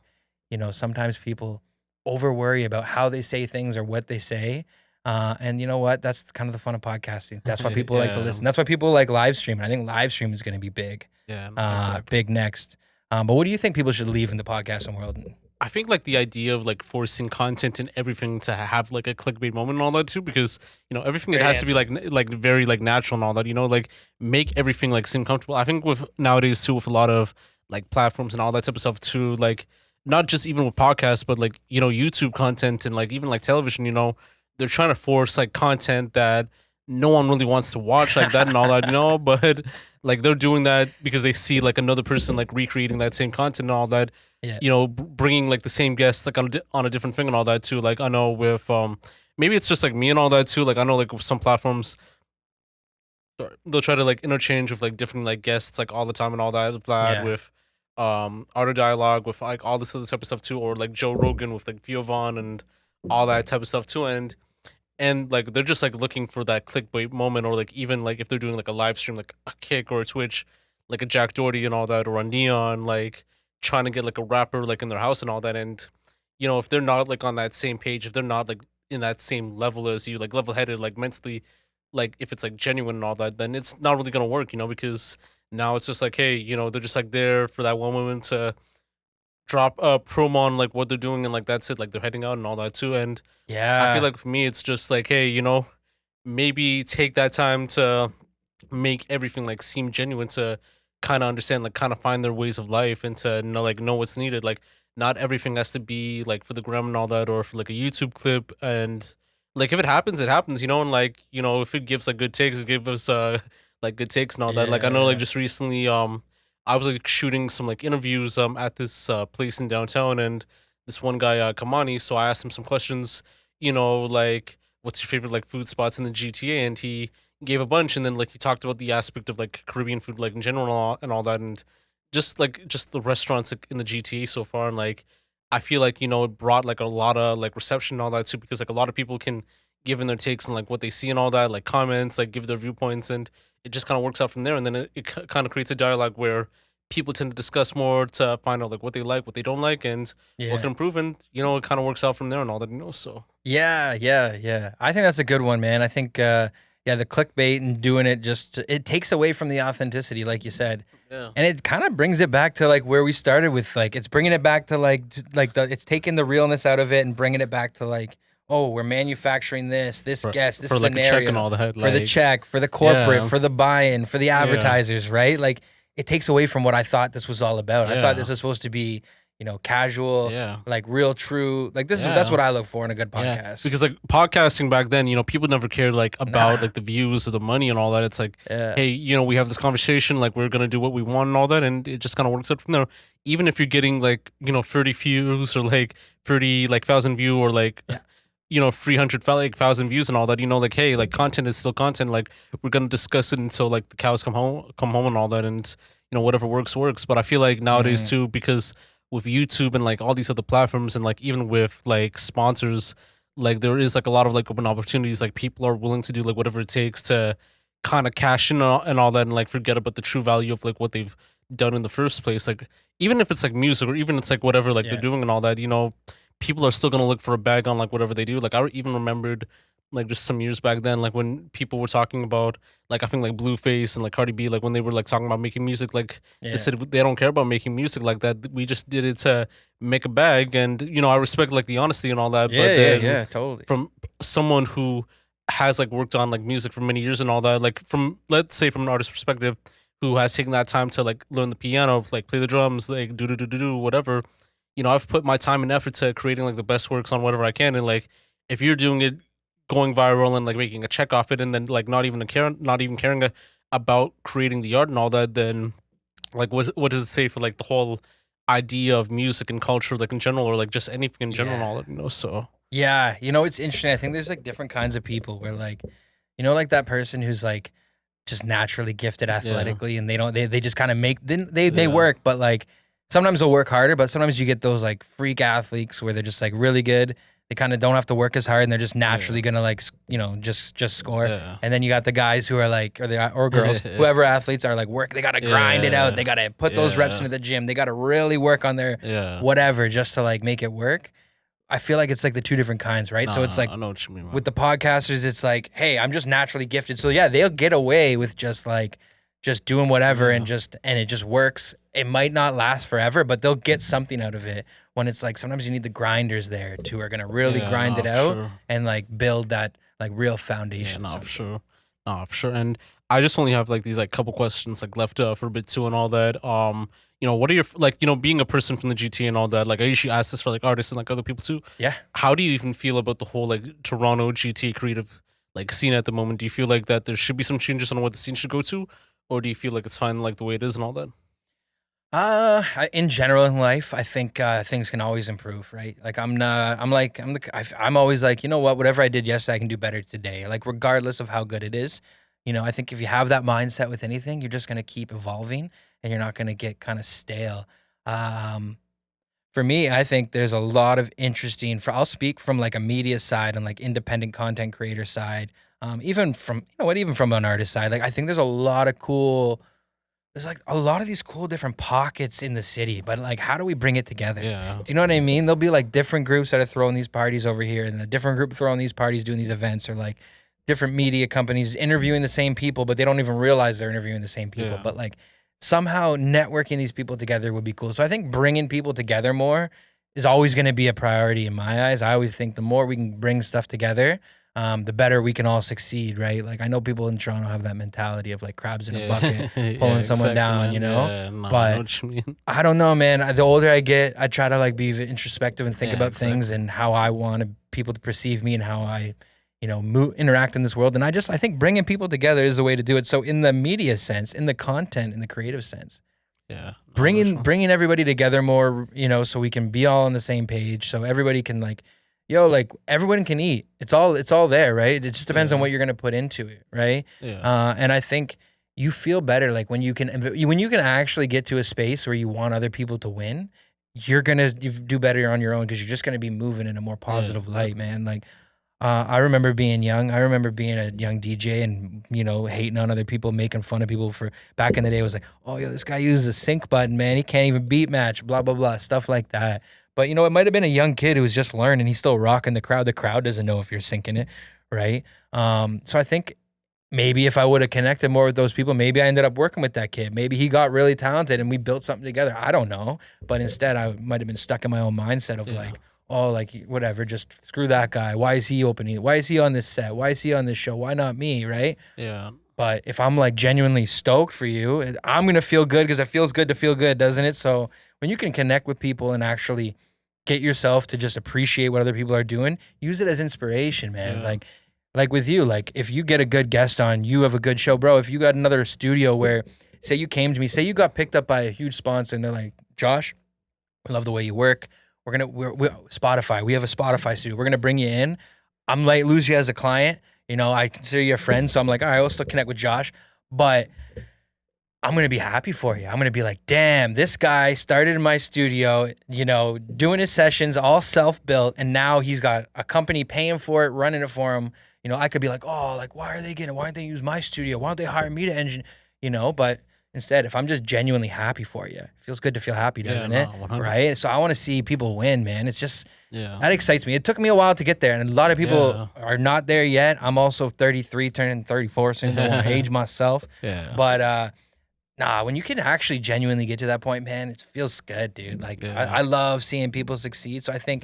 sometimes people over worry about how they say things or what they say. And you know what? That's kind of the fun of podcasting. That's why people like to listen. That's why people like live streaming. I think live stream is going to be big. Yeah, exactly. Big next. But what do you think people should leave in the podcasting world? I think like the idea of like forcing content and everything to have like a clickbait moment and all that too, because everything it has to be like very like natural and all that. Like make everything like seem comfortable. I think with nowadays too, with a lot of like platforms and all that type of stuff too, like not just even with podcasts, but like YouTube content and like even like television. They're trying to force like content that no one really wants to watch like that and all that. But like they're doing that because they see like another person like recreating that same content and all that. Yeah. Bringing like the same guests like on a different thing and all that too. Like I know with maybe it's just like me and all that too. Like I know like with some platforms, they'll try to like interchange with like different like guests like all the time and all that. Vlad with Art of Dialogue with like all this other type of stuff too, or like Joe Rogan with like Viovon and all that type of stuff too. And like they're just like looking for that clickbait moment, or like even like if they're doing like a live stream like a Kick or a Twitch, like a Jack Doherty and all that, or a Neon, like trying to get like a rapper like in their house and all that. And if they're not like on that same page, if they're not like in that same level as you, like level headed, like mentally, like if it's like genuine and all that, then it's not really gonna work, because now it's just like, hey, they're just like there for that one moment to drop a promo on like what they're doing and like that's it, like they're heading out and all that too. And I feel like for me it's just like, hey, maybe take that time to make everything like seem genuine to kind of understand, like kind of find their ways of life and to know what's needed. Like not everything has to be like for the gram and all that, or for like a YouTube clip. And like if it happens, it happens, and like if it gives like good takes, give us like good takes and all that. Like I know like just recently I was like shooting some like interviews at this place in downtown, and this one guy Kamani. So I asked him some questions, like what's your favorite like food spots in the GTA, and he gave a bunch, and then like he talked about the aspect of like Caribbean food like in general and all that, and just the restaurants like, in the GTA so far, and like I feel like it brought like a lot of like reception and all that too, because like a lot of people can give in their takes and like what they see and all that, like comments, like give their viewpoints, and it just kind of works out from there, and then it kind of creates a dialogue where people tend to discuss more to find out like what they like, what they don't like, and what can improve, and it kind of works out from there and all that, so yeah. I think that's a good one, man. I think the clickbait and doing it it takes away from the authenticity, like you said. Yeah. And it kind of brings it back to like where we started with, like it's bringing it back to like it's taking the realness out of it and bringing it back to like, oh, we're manufacturing this guest, this for like scenario a check and all that, for the check, for the corporate, Yeah. for the buy-in, for the advertisers, right? Like it takes away from what I thought this was all about. I thought this was supposed to be, casual, like real, true. Like that's what I look for in a good podcast. Yeah. Because like podcasting back then, people never cared like about like the views or the money and all that. It's like, hey, we have this conversation, like we're gonna do what we want and all that, and it just kind of works out from there. Even if you're getting like 30 views or like 30 like 1,000 view or like 300 like 1,000 views and all that, like hey, like content is still content. Like we're gonna discuss it until like the cows come home and all that, and whatever works. But I feel like nowadays too, because with YouTube and like all these other platforms, and like even with like sponsors, like there is like a lot of like open opportunities. Like people are willing to do like whatever it takes to kind of cash in and all that, and like forget about the true value of like what they've done in the first place. Like even if it's like music or even it's like whatever like they're doing and all that, people are still gonna look for a bag on like whatever they do. Like I even remembered like just some years back then, like when people were talking about like I think like Blueface and like Cardi B, like when they were like talking about making music, like they said they don't care about making music like that. We just did it to make a bag, and I respect like the honesty and all that. Yeah, totally. From someone who has like worked on like music for many years and all that, like from let's say from an artist perspective, who has taken that time to like learn the piano, like play the drums, like do whatever. I've put my time and effort to creating like the best works on whatever I can, and like if you're doing it, going viral and like making a check off it, and then like not even caring about creating the art and all that, then like what does it say for like the whole idea of music and culture, like in general, or like just anything in general and all that, so yeah. It's interesting. I think there's like different kinds of people where like like that person who's like just naturally gifted athletically, and they just kind of make they work, but like sometimes they'll work harder, but sometimes you get those like freak athletes where they're just like really good. They kind of don't have to work as hard, and they're just naturally gonna like just score. And then you got the guys who are like, or girls, whoever athletes are like work. They gotta grind it out. They gotta put those reps into the gym. They gotta really work on their whatever just to like make it work. I feel like it's like the two different kinds, right? So it's like I know what you mean, man. With the podcasters, it's like, hey, I'm just naturally gifted. So yeah, they'll get away with just doing whatever and it just works. It might not last forever, but they'll get something out of it. When it's like sometimes you need the grinders there too, who are gonna really grind it out and like build that like real foundation. For sure. And I just only have like these like couple questions like left for a bit too and all that. What are your like being a person from the GTA and all that? Like I usually ask this for like artists and like other people too. Yeah. How do you even feel about the whole like Toronto GTA creative like scene at the moment? Do you feel like that there should be some changes on what the scene should go to, or do you feel like it's fine like the way it is and all that? In general in life, I think things can always improve, right? Like I'm always like, whatever I did yesterday, I can do better today. Like regardless of how good it is, I think if you have that mindset with anything, you're just gonna keep evolving, and you're not gonna get kind of stale. For me, I think there's a lot of interesting. I'll speak from like a media side and like independent content creator side. Even from even from an artist side, like I think there's a lot of cool. There's like a lot of these cool different pockets in the city, but like, how do we bring it together? Yeah. Do you know what I mean? There'll be like different groups that are throwing these parties over here, and a different group throwing these parties, doing these events, or like different media companies interviewing the same people, but they don't even realize they're interviewing the same people. Yeah. But like somehow networking these people together would be cool. So I think bringing people together more is always going to be a priority in my eyes. I always think the more we can bring stuff together, the better we can all succeed, right? Like I know people in Toronto have that mentality of like crabs in a bucket, pulling someone down, you know? Yeah, no, But I know what you mean. I don't know, man. The older I get, I try to like be introspective and think about things and how I want people to perceive me and how I, interact in this world. And I think bringing people together is the way to do it. So in the media sense, in the content, in the creative sense, bringing everybody together more, so we can be all on the same page. So everybody can like everyone can eat. It's all there, right? It just depends on what you're gonna put into it, right? Yeah. And I think you feel better like when you can actually get to a space where you want other people to win. You're gonna do better on your own because you're just gonna be moving in a more positive light, man. Like I remember being young. I remember being a young DJ and hating on other people, making fun of people for back in the day. It was like, oh, yo, this guy uses a sync button, man. He can't even beat match, blah blah blah, stuff like that. But it might have been a young kid who was just learning. He's still rocking the crowd. The crowd doesn't know if you're syncing it, right? So I think maybe if I would have connected more with those people, maybe I ended up working with that kid. Maybe he got really talented and we built something together. I don't know. But instead, I might have been stuck in my own mindset of like, oh, like whatever, just screw that guy. Why is he opening? Why is he on this set? Why is he on this show? Why not me, right? Yeah. But if I'm like genuinely stoked for you, I'm going to feel good because it feels good to feel good, doesn't it? So when you can connect with people and actually get yourself to just appreciate what other people are doing, use it as inspiration, man. Yeah. Like with you, like if you get a good guest on, you have a good show, bro. If you got another studio where, say you came to me, say you got picked up by a huge sponsor and they're like, Josh, we love the way you work. We're Spotify. We have a Spotify studio. We're gonna bring you in. I'm like lose you as a client. I consider you a friend, so I'm like, all right, I'll still connect with Josh, but I'm gonna be happy for you. I'm gonna be like, damn, this guy started in my studio, doing his sessions, all self-built, and now he's got a company paying for it, running it for him. I could be like, oh, like why don't they use my studio? Why don't they hire me to engine? But instead, if I'm just genuinely happy for you, it feels good to feel happy, doesn't it? 100%. Right? So I want to see people win, man. It's just, that excites me. It took me a while to get there, and a lot of people are not there yet. I'm also 33, turning 34 soon. Don't want to age myself. Yeah. But when you can actually genuinely get to that point, man, it feels good, dude. Like I love seeing people succeed. So I think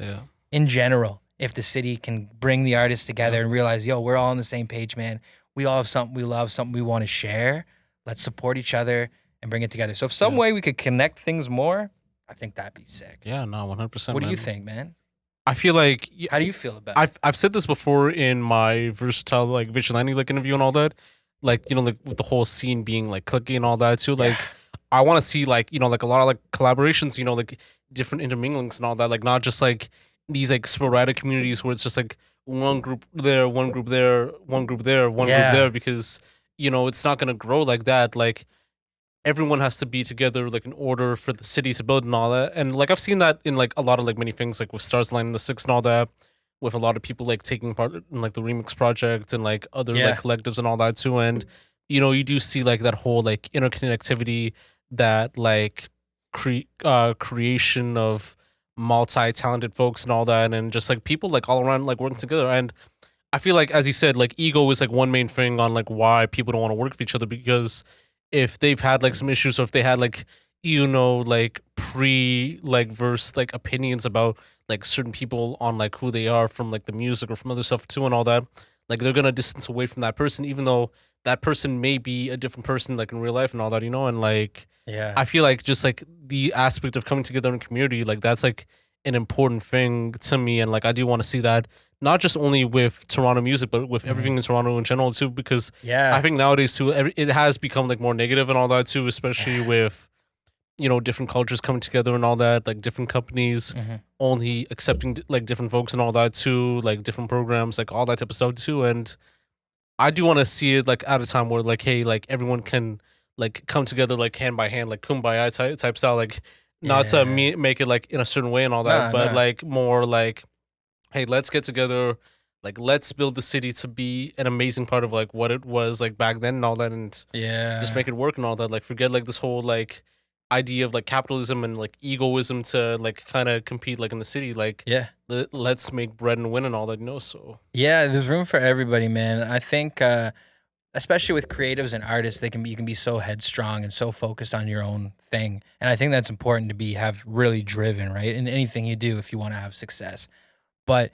in general, if the city can bring the artists together and realize, yo, we're all on the same page, man. We all have something we love, something we want to share. Let's support each other and bring it together. So if some way we could connect things more, I think that'd be sick. Yeah, no, 100%. What do you think, man? I feel like... How do you feel about it? I've said this before in my versatile, like, vigilante, like, interview and all that. Like, like, with the whole scene being, like, clicky and all that, too. Like, I want to see, like, like, a lot of, like, collaborations, like, different interminglings and all that. Like, not just, like, these, like, sporadic communities where it's just, like, one group there, one group there, one group there, one group there, because... it's not going to grow like that. Like, everyone has to be together, like, in order for the city to build and all that. And, like, I've seen that in, like, a lot of, like, many things, like, with Stars Line and the Six and all that, with a lot of people, like, taking part in, like, the Remix Project and, like, other, like, collectives and all that, too. And, you do see, like, that whole, like, interconnectivity, that, like, creation of multi-talented folks and all that, and just, like, people, like, all around, like, working together. And I feel like, as you said, like, ego is like one main thing on like why people don't want to work with each other, because if they've had like some issues, or if they had like like verse like opinions about like certain people on like who they are from like the music or from other stuff too and all that, like they're gonna distance away from that person, even though that person may be a different person like in real life and all that, and like I feel like just like the aspect of coming together in community, like that's like an important thing to me, and like I do want to see that not just only with Toronto music, but with everything in Toronto in general too, because I think nowadays too, it has become like more negative and all that too, especially with, different cultures coming together and all that, like different companies only accepting like different folks and all that too, like different programs, like all that type of stuff too. And I do want to see it like at a time where like, hey, like everyone can like come together like hand by hand, like kumbaya type style, like not to make it like in a certain way and all that, but like more like, hey, let's get together, like let's build the city to be an amazing part of like what it was like back then and all that, and just make it work and all that. Like forget like this whole like idea of like capitalism and like egoism to like kind of compete like in the city. Like let's make bread and win and all that, So there's room for everybody, man. I think especially with creatives and artists, you can be so headstrong and so focused on your own thing, and I think that's important to have really driven, right, in anything you do if you want to have success. But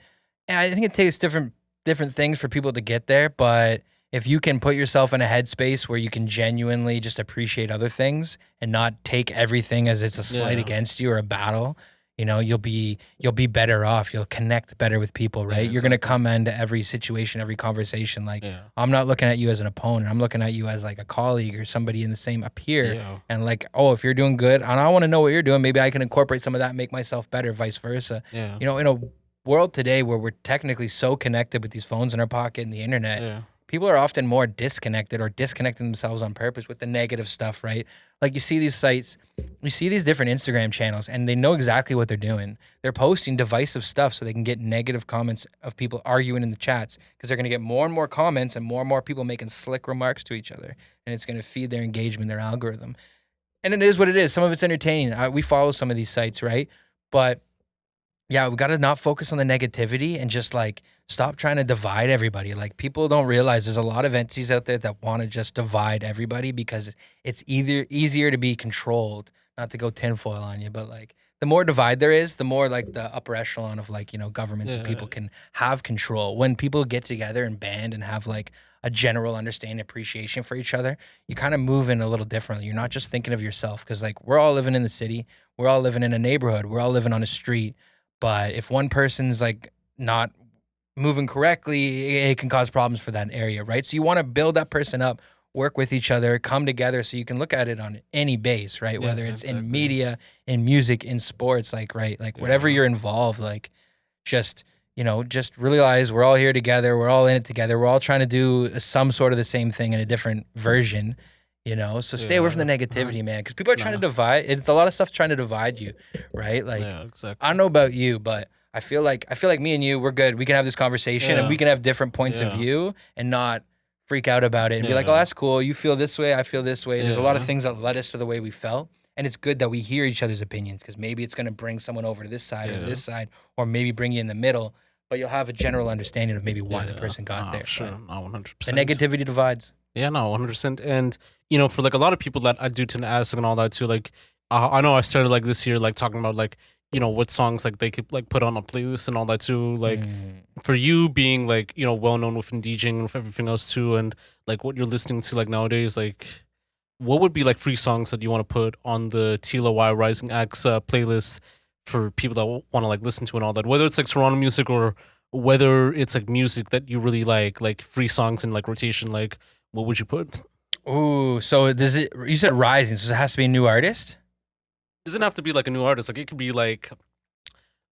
I think it takes different different things for people to get there, but if you can put yourself in a headspace where you can genuinely just appreciate other things and not take everything as it's a slight against you or a battle, you know, you'll be better off. You'll connect better with people, right? You're going to come into every situation, every conversation. Like, I'm not looking at you as an opponent. I'm looking at you as like a colleague or somebody in the same up here. And like, oh, if you're doing good and I want to know what you're doing, maybe I can incorporate some of that and make myself better, vice versa. You know, in a world today where we're technically so connected with these phones in our pocket and the internet, people are often more disconnected or disconnecting themselves on purpose with the negative stuff, right? Like you see these sites, you see these different Instagram channels, and they know exactly what they're doing. They're posting divisive stuff so they can get negative comments of people arguing in the chats because they're going to get more and more comments and more people making slick remarks to each other. And it's going to feed their engagement, their algorithm. And it is what it is. Some of it's entertaining. We follow some of these sites, right? But yeah, we got to not focus on the negativity and just like stop trying to divide everybody. Like people don't realize there's a lot of entities out there that want to just divide everybody because it's either easier to be controlled, not to go tinfoil on you, but like the more divide there is, the more like the upper echelon of like, you know, governments and people can have control. When people get together and band and have like a general understanding, appreciation for each other, you kind of move in a little differently. You're not just thinking of yourself because like we're all living in the city. We're all living in a neighborhood. We're all living on a street. But if one person's like not moving correctly, it can cause problems for that area, right? So you want to build that person up, work with each other, come together so you can look at it on any base, right? Whether it's in media, in music, in sports, like, right? Like whatever you're involved, like just, you know, just realize we're all here together. We're all in it together. We're all trying to do some sort of the same thing in a different version, you know? So stay away from the negativity, man, because people are trying to divide. It's a lot of stuff trying to divide you, right? Like, I don't know about you, but I feel like me and you, we're good. We can have this conversation and we can have different points of view and not freak out about it and be like, oh, that's cool. You feel this way. I feel this way. There's a lot of things that led us to the way we felt. And it's good that we hear each other's opinions because maybe it's going to bring someone over to this side or this side, or maybe bring you in the middle, but you'll have a general understanding of maybe why the person got there. Sure. No, 100%. The negativity divides. Yeah, no, 100%. And, you know, for like a lot of people that I do tend to ask and all that too, like, I know I started like this year, like talking about like, you know, what songs like they could like put on a playlist and all that too. Like for you being like, you know, well known within DJing and with everything else too, and like what you're listening to like nowadays, like what would be like free songs that you want to put on the TLOY Rising Acts playlist for people that want to like listen to and all that, whether it's like Toronto music or whether it's like music that you really like free songs in like rotation, like what would you put? Ooh, so does it, you said Rising, so it has to be a new artist? Doesn't have to be like a new artist. Like it could be like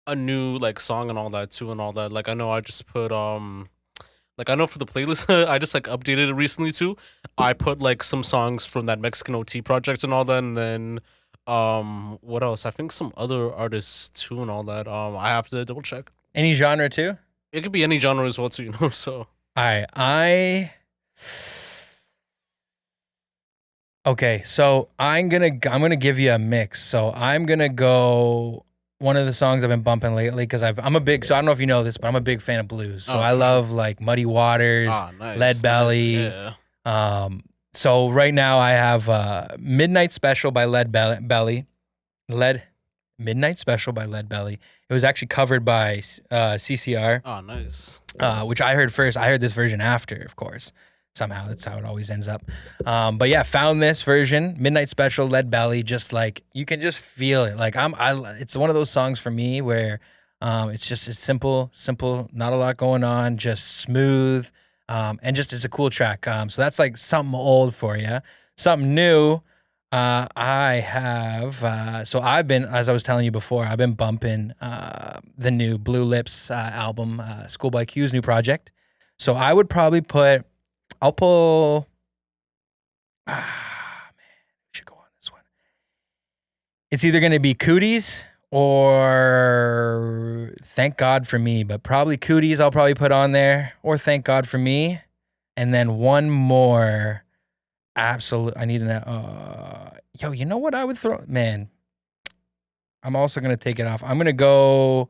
a new like song and all that too and all that. Like I know I just put like I know for the playlist I just like updated it recently too. I put like some songs from that Mexican OT project and all that, and then what else? I think some other artists too and all that. I have to double check. Any genre too? It could be any genre as well too, you know. So all right, okay, so I'm gonna give you a mix. So I'm gonna go one of the songs I've been bumping lately because I'm a big. So I don't know if you know this, but I'm a big fan of blues. So I love like Muddy Waters, Lead Belly. Nice, yeah. So right now I have Midnight Special by Lead Belly. Midnight Special by Lead Belly. It was actually covered by CCR. Oh, nice. Which I heard first. I heard this version after, of course. Somehow that's how it always ends up. But yeah, found this version, Midnight Special, Lead Belly. Just like you can just feel it. Like it's one of those songs for me where it's simple, not a lot going on, just smooth, and just it's a cool track. So that's like something old for you. Something new. I have so I've been, as I was telling you before, I've been bumping the new Blue Lips album, Schoolboy Q's new project. So I would probably I'll pull. Man, we should go on this one. It's either going to be Cooties or Thank God for Me, but probably Cooties I'll probably put on there, or Thank God for Me, and then one more. Absolute. I need an. Yo, you know what I would throw? Man, I'm also going to take it off. I'm going to go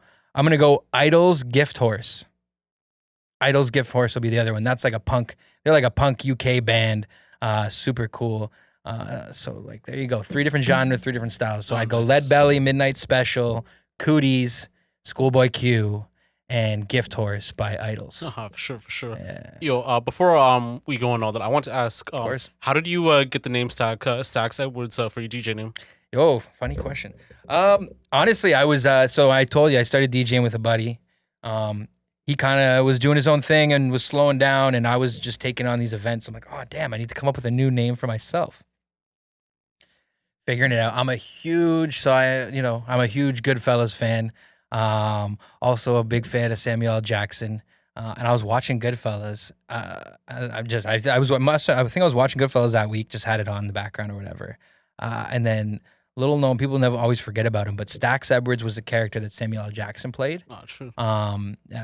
Idol's Gift Horse. Idol's Gift Horse will be the other one. That's like a punk. They're like a punk UK band. Super cool. So like there you go. 3 different genres, 3 different styles. So I'd go Lead Belly, Midnight Special, Cooties, Schoolboy Q, and Gift Horse by Idols. For sure. Yeah. Yo, before we go on all that, I want to ask, Of course. how did you get the name Stacks Edwards for your DJ name? Yo, funny question. Honestly, I was so I told you I started DJing with a buddy. He kind of was doing his own thing and was slowing down, and I was just taking on these events. I'm like, oh damn, I need to come up with a new name for myself. Figuring it out. I'm a huge Goodfellas fan. Also a big fan of Samuel L. Jackson. And I was watching Goodfellas. I think I was watching Goodfellas that week. Just had it on in the background or whatever. And then little known, people never always forget about him, but Stacks Edwards was the character that Samuel L. Jackson played. Oh, true.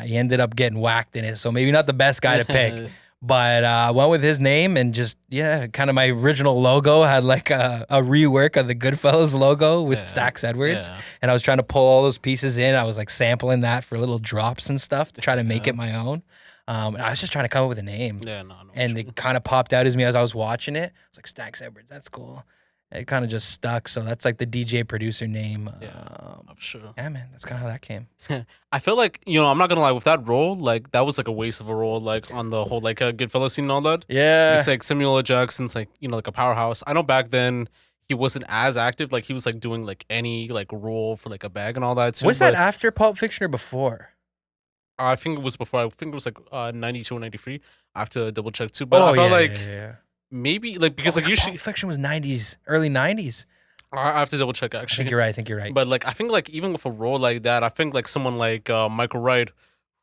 He ended up getting whacked in it, so maybe not the best guy to pick. But I went with his name and just, kind of my original logo had like a rework of the Goodfellas logo with Stacks Edwards. Yeah. And I was trying to pull all those pieces in. I was like sampling that for little drops and stuff to try to make it my own. And I was just trying to come up with a name. And it kind of popped out as I was watching it. I was like, Stacks Edwards, that's cool. It kind of just stuck. So that's like the DJ producer name. I'm sure. Yeah, man. That's kind of how that came. I feel like, I'm not going to lie, with that role, like, that was like a waste of a role, like, on the whole, like, Goodfellas scene and all that. Yeah. It's like Samuel L. Jackson's, like, like a powerhouse. I know back then he wasn't as active. Like, he was, like, doing, like, any, like, role for, like, a bag and all that, too. Was that after Pulp Fiction or before? I think it was before. I think it was, like, 92 or 93. I have to double check, too. But I felt maybe like because like usually Pulp Fiction was 90s, early 90s. I have to double check actually. I think you're right. But like I think like even with a role like that, I think like someone like Michael Wright,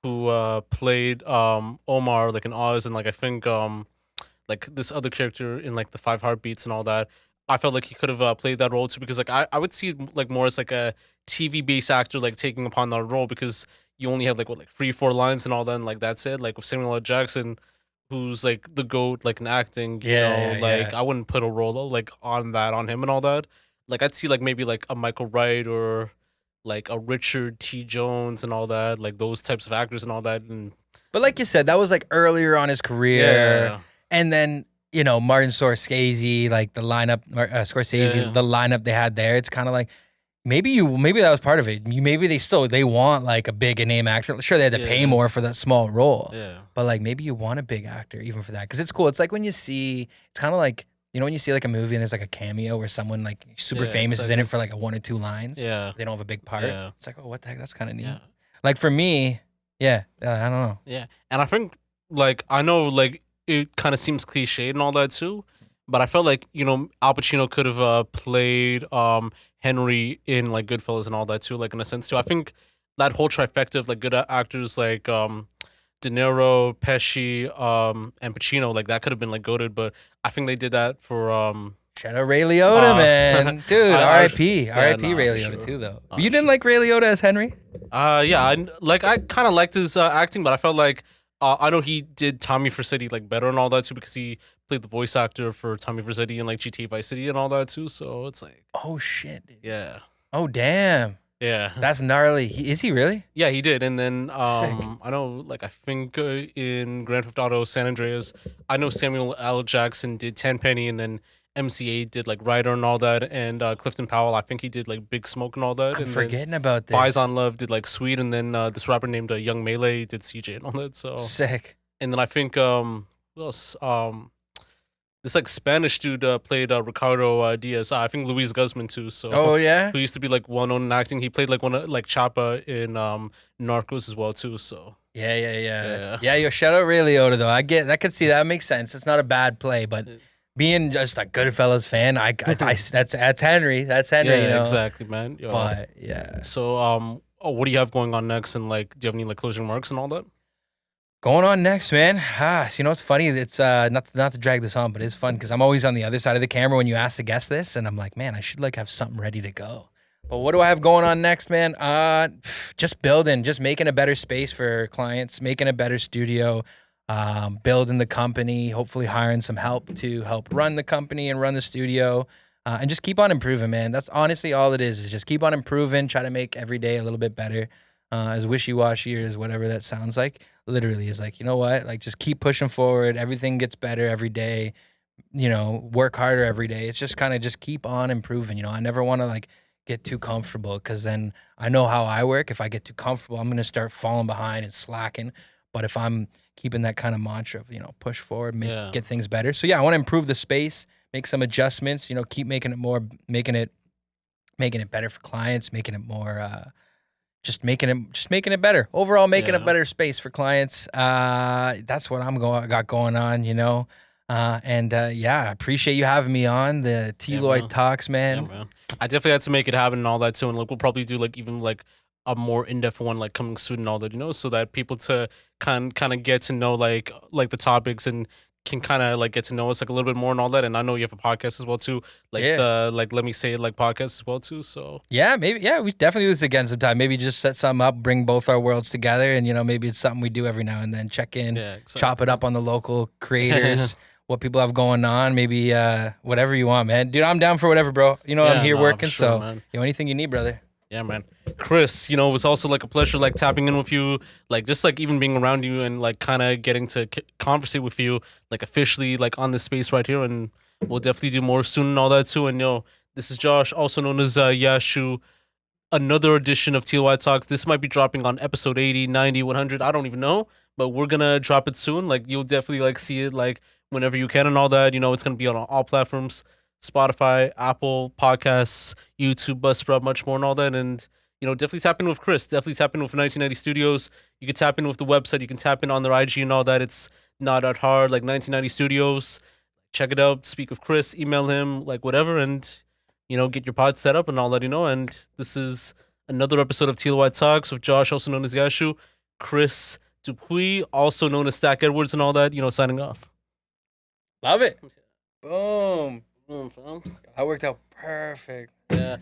who played Omar like in Oz, and like I think like this other character in like the Five Heartbeats and all that. I felt like he could have played that role too, because like I would see like more as like a TV based actor like taking upon that role, because you only have like 3-4 lines and all that, and like that's it. Like with Samuel L. Jackson, who's like the GOAT like in acting, I wouldn't put a role like on him and all that. Like I'd see like maybe like a Michael Wright or like a Richard T. Jones and all that, like those types of actors and all that. But like you said, that was like earlier on his career, and then Martin Scorsese, like the lineup, the lineup they had there. It's kind of like maybe that was part of it. Maybe they want like a big name actor. Sure, they had to pay more for that small role. Yeah. But like maybe you want a big actor even for that, because it's cool. It's like when you see, it's kind of like when you see like a movie and there's like a cameo where someone like super famous is in it for like 1 or 2 lines. Yeah. They don't have a big part. Yeah. It's like, oh, what the heck? That's kind of neat. Yeah. Like for me, I don't know. Yeah, and I think like I know like it kind of seems cliched and all that too. But I felt like, Al Pacino could have played Henry in like Goodfellas and all that too, like in a sense too. I think that whole trifecta of like good actors like De Niro, Pesci, and Pacino, like that could have been like goated. But I think they did that for shout out Ray Liotta, man, dude. R.I.P. R.I.P. Ray Liotta too, though. You didn't like Ray Liotta as Henry? I kind of liked his acting, but I felt like I know he did Tommy Vercetti like better and all that too, because he played the voice actor for Tommy Vercetti in like GTA Vice City and all that too. So it's like, oh shit, dude. Yeah. Oh damn. Yeah. That's gnarly. Is he really? Yeah, he did. And then I know like I think in Grand Theft Auto San Andreas, I know Samuel L. Jackson did Tenpenny, and then MCA did like Ryder and all that, and Clifton Powell, I think he did like Big Smoke and all that. I'm forgetting about this. Bison Love did like Sweet, and then this rapper named Young Melee did CJ and all that. So sick. And then I think who else? This like Spanish dude played Ricardo Diaz. I think Luis Guzman too. So who used to be like well known in acting. He played like one of like Chapa in Narcos as well too. So yeah. Yo, shout out Ray Liotta though. I could see that makes sense. It's not a bad play, but being just a Goodfellas fan, that's Henry. That's Henry. Yeah, exactly, man. Yo. But yeah. So what do you have going on next? And like, do you have any like closing remarks and all that? Going on next, man. It's funny. It's not to drag this on, but it's fun because I'm always on the other side of the camera when you ask the guest this, and I'm like, man, I should like have something ready to go. But what do I have going on next, man? Just building, just making a better space for clients, making a better studio, building the company, hopefully hiring some help to help run the company and run the studio, and just keep on improving, man. That's honestly all it is just keep on improving, try to make every day a little bit better. As wishy-washy or as whatever that sounds like, literally is like, you know what? Like, just keep pushing forward. Everything gets better every day. Work harder every day. It's just kind of just keep on improving. I never want to like get too comfortable, because then I know how I work. If I get too comfortable, I'm gonna start falling behind and slacking. But if I'm keeping that kind of mantra of, push forward, get things better. So yeah, I want to improve the space, make some adjustments, keep making it better for clients, making it more just making it better. Overall, making a better space for clients. That's what got going on, I appreciate you having me on the TLOY Talks, man. Yeah, man. I definitely had to make it happen and all that too, and like we'll probably do like even like a more in-depth one like coming soon and all that, so that people to kind of get to know like the topics and can kind of like get to know us like a little bit more and all that. And I know you have a podcast as well too, like the Let Me Say It like podcast as well too. So yeah, maybe we definitely do this again sometime. Maybe just set something up, bring both our worlds together, and maybe it's something we do every now and then. Check in, chop it up on the local creators. What people have going on, maybe whatever you want, man. Dude, I'm down for whatever, bro. I'm here working, sure, so man. Anything you need, brother. Yeah, man. Chris, it was also like a pleasure like tapping in with you, like just like even being around you and like kind of getting to conversate with you like officially like on this space right here, and we'll definitely do more soon and all that too. And this is Josh, also known as Yashu. Another edition of TLOY Talks. This might be dropping on episode 80, 90, 100. I don't even know, but we're gonna drop it soon. Like you'll definitely like see it like whenever you can and all that. It's gonna be on all platforms: Spotify, Apple Podcasts, YouTube, Buzzsprout, much more and all that. And definitely tap in with Chris. Definitely tap in with 1990 Studios. You can tap in with the website. You can tap in on their IG and all that. It's not that hard. Like 1990 Studios. Check it out. Speak with Chris. Email him. Like whatever. And get your pod set up and all that. And this is another episode of TLOY Talks with Josh, also known as Yashu, Chris Dupuis, also known as Stack Edwards and all that. Signing off. Love it. Boom. Boom, fam. That worked out perfect. Yeah.